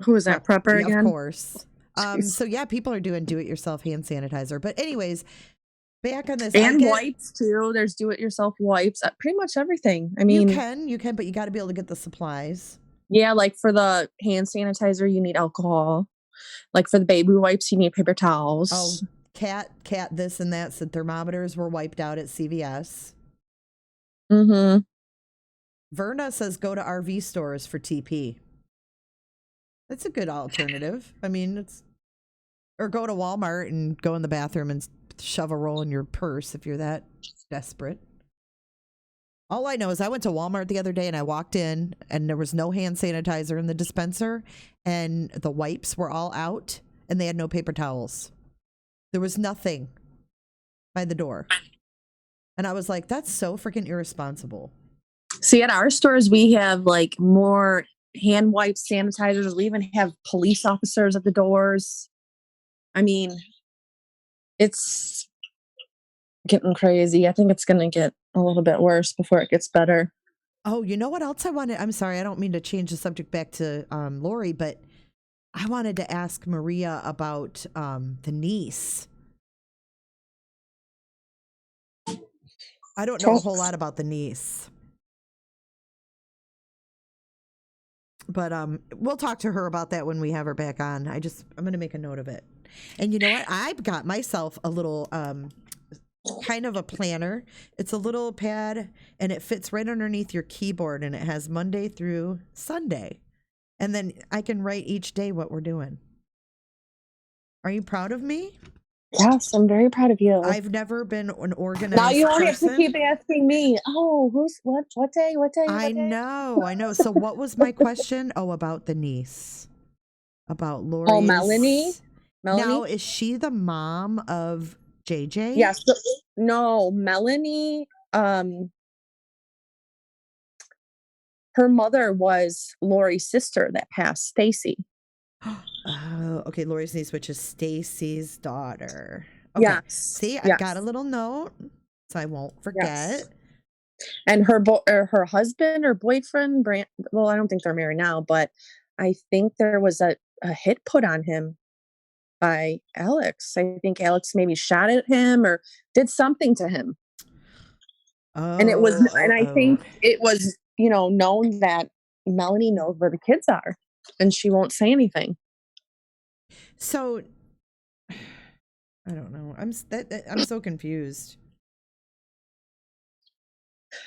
Who is that? Prepper Yeah, again? of course. Jeez. So yeah, people are doing do-it-yourself hand sanitizer. But anyways, back on this. And wipes too. There's do-it-yourself wipes. Pretty much everything. I mean, you can, but you got to be able to get the supplies. yeah, like for the hand sanitizer, you need alcohol. Like for the baby wipes, you need paper towels. Oh, cat, this and that said thermometers were wiped out at CVS. Mm-hmm. Verna says go to RV stores for TP. That's a good alternative. I mean, or go to Walmart and go in the bathroom and shove a roll in your purse if you're that desperate. All I know is I went to Walmart the other day and I walked in and there was no hand sanitizer in the dispenser and the wipes were all out and they had no paper towels. There was nothing by the door. And I was like, that's so freaking irresponsible. See, at our stores, we have like more hand wipes, sanitizers. We even have police officers at the doors. I mean, it's getting crazy. I think it's going to get a little bit worse before it gets better. Oh, you know what else I wanted? I'm sorry, I don't mean to change the subject back to Lori, but I wanted to ask Maria about the niece. I don't know a whole lot about the niece. But we'll talk to her about that when we have her back on. I'm going to make a note of it. And you know what? I've got myself a little kind of a planner. It's a little pad and it fits right underneath your keyboard and it has Monday through Sunday. And then I can write each day what we're doing. Are you proud of me? Yes, I'm very proud of you. I've never been an organized Now you only person. have to keep asking me. Oh, what day? I know. So what was my question? Oh, about the niece. About Lori. Oh, Melanie? Now, is she the mom of JJ? Yes. No, Melanie, her mother was Lori's sister that passed, Stacy. Oh, okay. Lori's niece, which is Stacy's daughter. Okay. Yes. See, I got a little note, so I won't forget. Yes. And her husband or boyfriend, well, I don't think they're married now, but I think there was a hit put on him by Alex. I think Alex maybe shot at him or did something to him. Oh, and I think it was, known that Melanie knows where the kids are and she won't say anything. So I don't know. I'm so confused.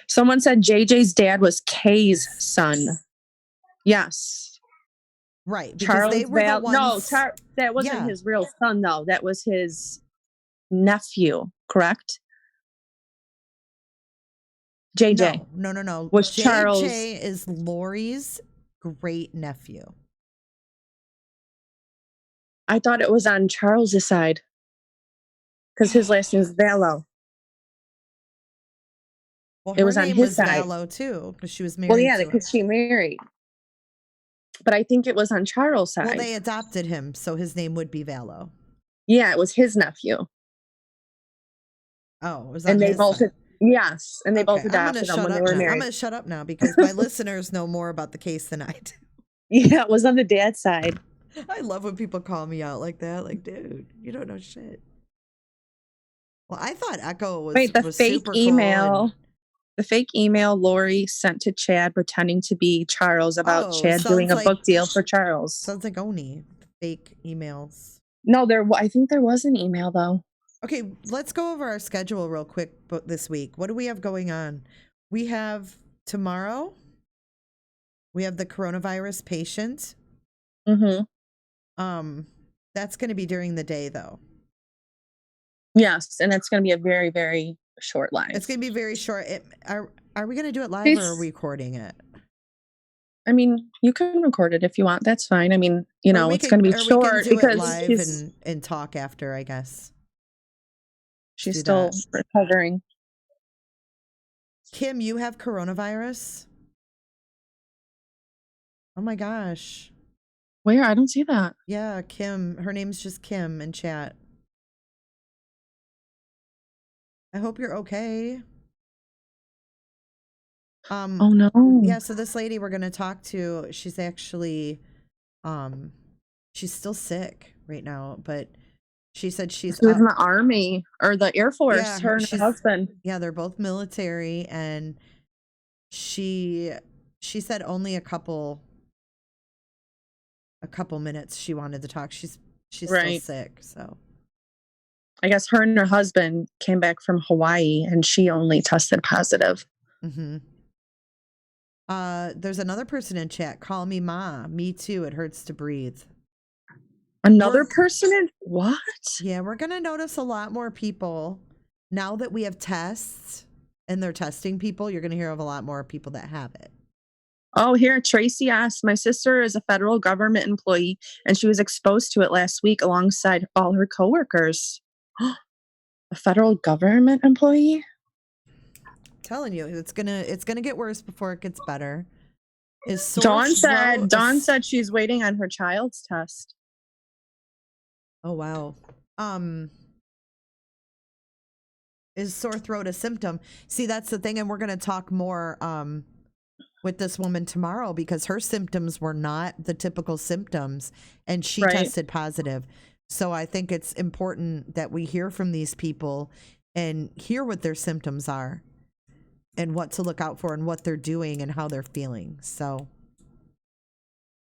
Someone said JJ's dad was Kay's son. Yes. Right. Because Charles they were the ones. No, that wasn't his real son, though. That was his nephew, correct? JJ. No. Was JJ Charles is Lori's great nephew. I thought it was on Charles's side. Because his last name is Vallow. Well, it was on his side. Vallow too, because she was married. Well, yeah, because she married. But I think it was on Charles' side. Well, they adopted him, so his name would be Vallow. Yeah, it was his nephew. Oh, it was on and they his both side. Yes, and they both adopted him when they were married. I'm going to shut up now because my listeners know more about the case than I do. Yeah, it was on the dad's side. I love when people call me out like that. Like, dude, you don't know shit. Well, I thought Echo was the was fake super email. Cool the fake email Lori sent to Chad pretending to be Charles about Chad doing a book deal for Charles. Sounds like Oni. Fake emails. No, I think there was an email though. Okay, let's go over our schedule real quick this week. What do we have going on? We have tomorrow. We have the coronavirus patient. Mm-hmm. That's going to be during the day though. Yes, and it's going to be a very, very short live. It's going to be very short. Are we going to do it live or are we recording it? I mean, you can record it if you want. That's fine. I mean, it's going to be short because live and talk after, I guess. She's still recovering. Kim, you have coronavirus? Oh my gosh. Where? I don't see that. Yeah, Kim. Her name's just Kim in chat. I hope you're okay. Oh no. Yeah, so this lady we're gonna talk to, she's actually she's still sick right now, but she said she's She was in the Army or the Air Force, Yeah, her and her husband. Yeah, they're both military, and she said only a couple minutes she wanted to talk. She's still Right. sick, so I guess her and her husband came back from Hawaii and she only tested positive. mm-hmm. There's another person in chat. Call me Ma. Me too. It hurts to breathe. Another person in what? Yeah, we're gonna notice a lot more people now that we have tests and they're testing people. You're gonna hear of a lot more people that have it. Oh, here, Tracy asked, my sister is a federal government employee and she was exposed to it last week alongside all her coworkers. A federal government employee? Telling you, it's gonna get worse before it gets better. Dawn said she's waiting on her child's test. Oh wow. Is sore throat a symptom? See, that's the thing, and we're gonna talk more with this woman tomorrow because her symptoms were not the typical symptoms and she tested positive. So I think it's important that we hear from these people and hear what their symptoms are and what to look out for and what they're doing and how they're feeling. So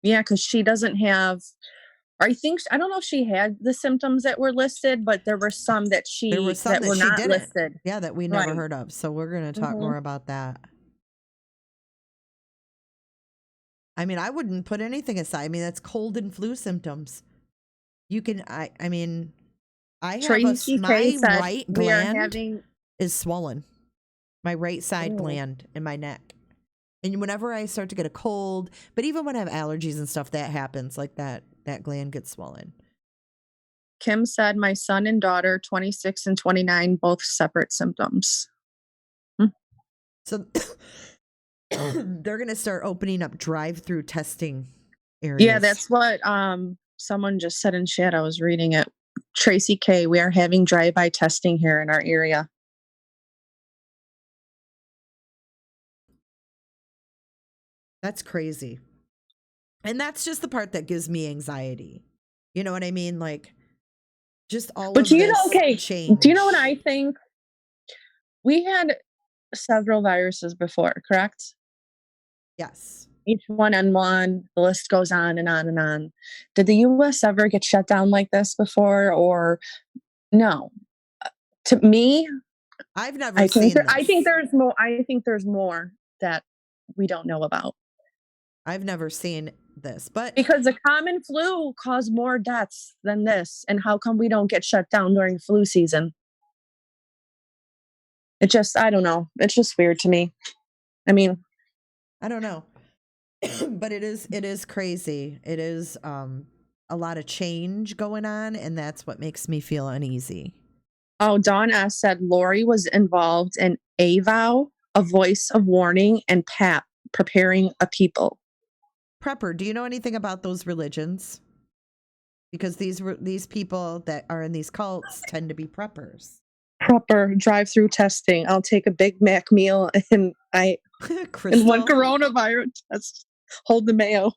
yeah, because she doesn't have, I don't know if she had the symptoms that were listed, but there were some that were not listed. Yeah, that we never heard of. So we're going to talk more about that. I mean, I wouldn't put anything aside. I mean, that's cold and flu symptoms. You can, I mean, I have my right gland is swollen. My right side gland in my neck. And whenever I start to get a cold, but even when I have allergies and stuff, that happens like that gland gets swollen. Kim said, my son and daughter, 26 and 29, both separate symptoms. So they're going to start opening up drive-through testing areas. Yeah, that's what someone just said in chat. I was reading it. Tracy K, we are having drive-by testing here in our area. That's crazy. And that's just the part that gives me anxiety. You know what I mean? Like, just all of this change. Do you know what I think? We had several viruses before, correct? Yes. Each one and one, the list goes on and on and on. Did the U.S. ever get shut down like this before, or no? To me, I've never seen this. I think there's more. I think there's more that we don't know about. I've never seen this, but because the common flu caused more deaths than this, and how come we don't get shut down during flu season? I don't know. It's just weird to me. I mean, I don't know. But it is crazy. It is a lot of change going on, and that's what makes me feel uneasy. Oh, Dawn S. said Lori was involved in AVOW, a voice of warning, and PAP, preparing a people. Prepper, do you know anything about those religions? Because these people that are in these cults tend to be preppers. Prepper, drive-through testing. I'll take a Big Mac meal and and one coronavirus test. Hold the mayo.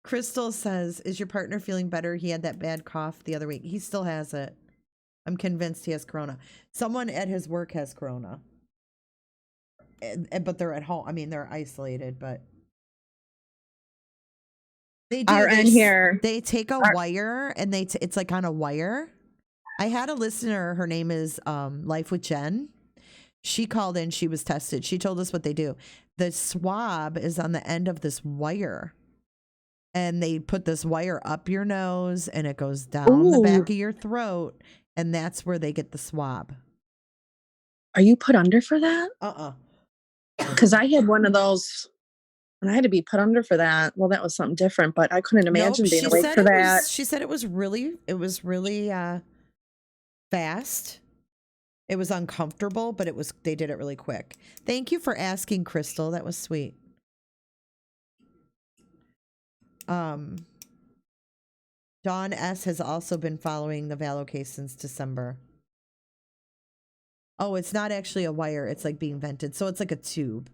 Crystal says, is your partner feeling better? He had that bad cough the other week. He still has it. I'm convinced he has corona. Someone at his work has corona. But they're at home. I mean, they're isolated, but they do. They take a wire and it's like on a wire. I had a listener. Her name is Life with Jen. She called in. She was tested. She told us what they do. The swab is on the end of this wire. And they put this wire up your nose and it goes down the back of your throat. And that's where they get the swab. Are you put under for that? Because I had one of those and I had to be put under for that. Well, that was something different, but I couldn't imagine being awake for that. She said it was really fast. It was uncomfortable, but they did it really quick. Thank you for asking, Crystal. That was sweet. Dawn S has also been following the Vallow'S case since December. Oh, it's not actually a wire. It's like being vented. So it's like a tube.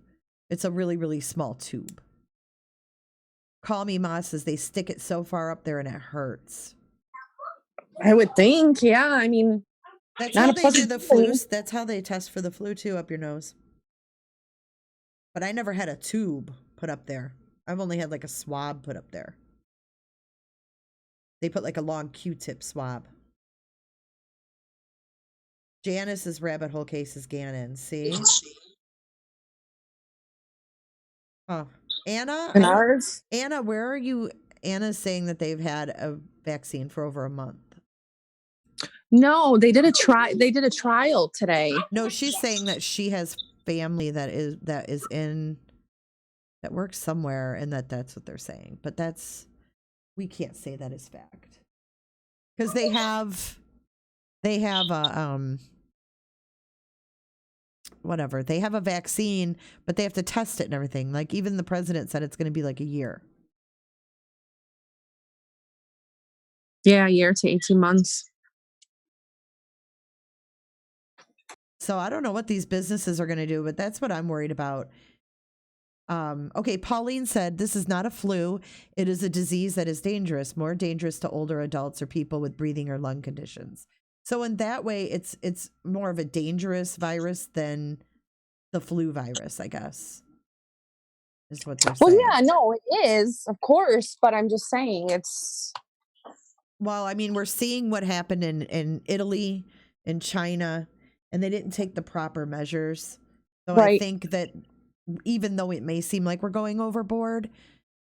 It's a really, really small tube. Call Me Ma says they stick it so far up there and it hurts. I would think, yeah. I mean, that's not how a they do the flu. thing. That's how they test for the flu too, up your nose. But I never had a tube put up there. I've only had like a swab put up there. They put like a long Q-tip swab. Janice's rabbit hole case is Gannon. See? Oh, Anna? And ours? Anna, where are you? Anna's saying that they've had a vaccine for over a month. No, they did a trial today. No, she's saying that she has family that works somewhere, and that's what they're saying. But we can't say that is fact. Because they have a whatever. They have a vaccine, but they have to test it and everything. Like even the president said it's going to be like a year. Yeah, a year to 18 months. So I don't know what these businesses are going to do, but that's what I'm worried about. Okay, Pauline said this is not a flu. It is a disease that is dangerous, more dangerous to older adults or people with breathing or lung conditions. So in that way, it's more of a dangerous virus than the flu virus, I guess, is what they're saying. Well, yeah, no, it is, of course, but I'm just saying it's... Well, I mean, we're seeing what happened in Italy, in China, and they didn't take the proper measures. So right. I think that even though it may seem like we're going overboard,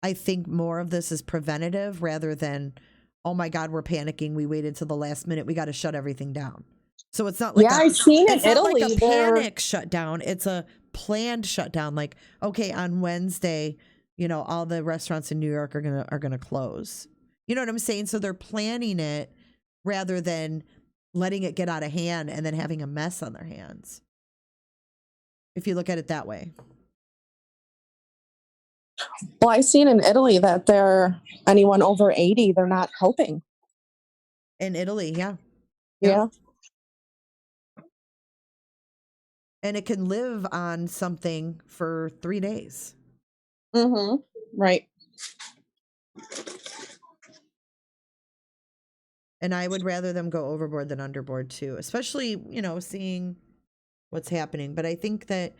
I think more of this is preventative rather than, oh my God, we're panicking. We waited till the last minute. We got to shut everything down. So it's not like I've seen in Italy, like a panic shutdown. It's a planned shutdown. Like, okay, on Wednesday, all the restaurants in New York are gonna close. You know what I'm saying? So they're planning it rather than letting it get out of hand and then having a mess on their hands. If you look at it that way. Well, I've seen in Italy that anyone over 80, they're not helping. In Italy, yeah. Yeah. And it can live on something for 3 days. Mm-hmm. Right. And I would rather them go overboard than underboard too, especially, seeing what's happening. But I think that,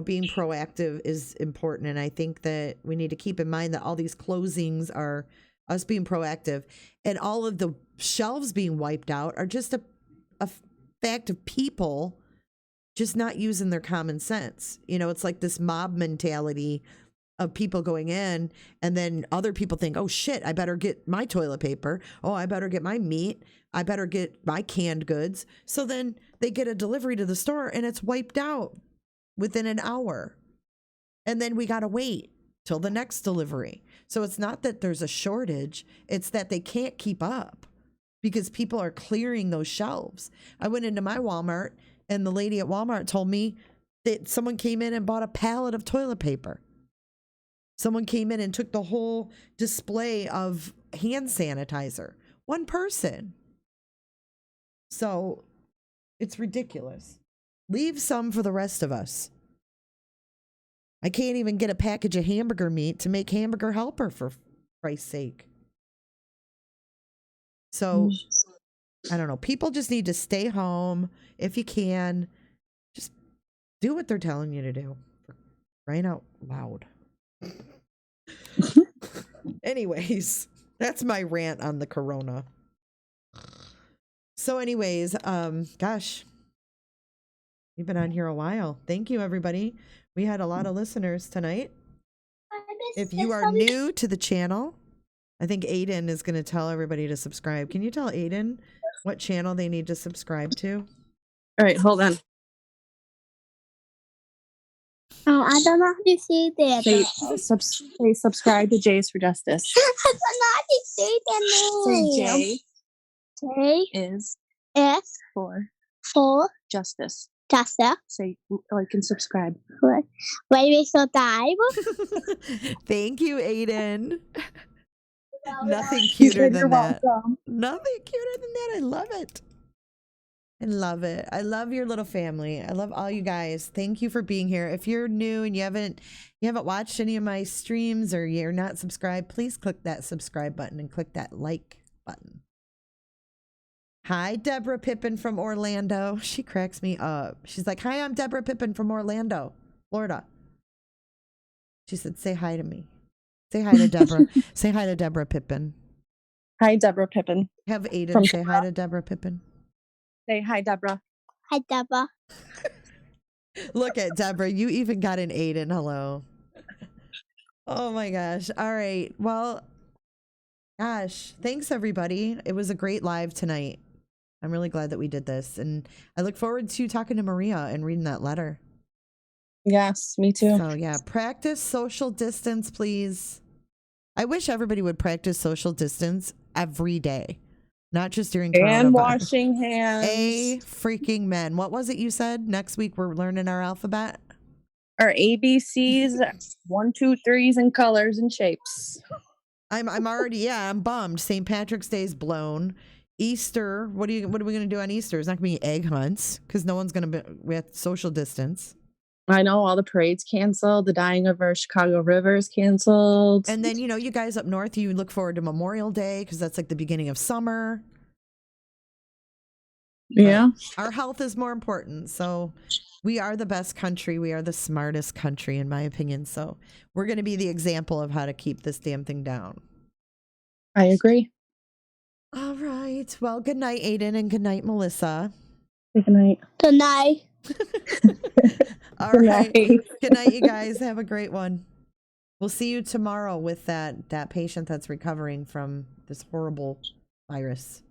being proactive is important. And I think that we need to keep in mind that all these closings are us being proactive, and all of the shelves being wiped out are just a fact of people just not using their common sense. It's like this mob mentality of people going in, and then other people think, oh shit, I better get my toilet paper. Oh, I better get my meat. I better get my canned goods. So then they get a delivery to the store and it's wiped out within an hour. And then we got to wait till the next delivery. So it's not that there's a shortage. It's that they can't keep up because people are clearing those shelves. I went into my Walmart and the lady at Walmart told me that someone came in and bought a pallet of toilet paper. Someone came in and took the whole display of hand sanitizer. One person. So it's ridiculous. Leave some for the rest of us. I can't even get a package of hamburger meat to make hamburger helper, for Christ's sake. So, I don't know. People just need to stay home if you can. Just do what they're telling you to do. For crying out loud. Anyways, that's my rant on the corona. So anyways, gosh, we've been on here a while. Thank you, everybody. We had a lot of listeners tonight. If you are new to the channel, I think Aiden is going to tell everybody to subscribe. Can you tell Aiden what channel they need to subscribe to? All right, hold on. Oh, I don't know how to say that. Say subscribe to J's for Justice. I don't know how to say that name. Say J J is S for For Justice. Tessa. Say like and subscribe. Why we so tired? Thank you, Aiden. Nothing cuter than that. Nothing cuter than that. I love it. I love it. I love your little family. I love all you guys. Thank you for being here. If you're new and you haven't watched any of my streams or you're not subscribed, please click that subscribe button and click that like button. Hi, Deborah Pippin from Orlando. She cracks me up. She's like, hi, I'm Deborah Pippin from Orlando, Florida. She said, say hi to me. Say hi to Deborah. Say hi to Deborah Pippin. Hi, Deborah Pippin. Have Aiden say hi to Deborah Pippin. Say hi, Deborah. Hi, Deborah. Look at Deborah. You even got an Aiden. Hello. Oh my gosh. All right. Well, gosh, thanks everybody. It was a great live tonight. I'm really glad that we did this. And I look forward to talking to Maria and reading that letter. Yes, me too. So yeah, practice social distance, please. I wish everybody would practice social distance every day, not just during coronavirus. And washing hands. A freaking men. What was it you said? Next week we're learning our alphabet. Our ABCs, 1, 2, 3s, and colors and shapes. I'm already I'm bummed. St. Patrick's Day's blown. Easter. What are we gonna do on Easter? It's not gonna be egg hunts because no one's gonna be with social distance. I know all the parades canceled. The dyeing of our Chicago River is canceled. And then, you guys up north, you look forward to Memorial Day because that's like the beginning of summer. Yeah. But our health is more important. So we are the best country. We are the smartest country, in my opinion. So we're going to be the example of how to keep this damn thing down. I agree. All right. Well, good night, Aiden, and good night, Melissa. Good night. Good night. All right. Good night, you guys. Have a great one. We'll see you tomorrow with that patient that's recovering from this horrible virus.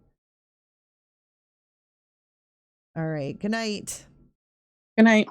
All right. Good night. Good night.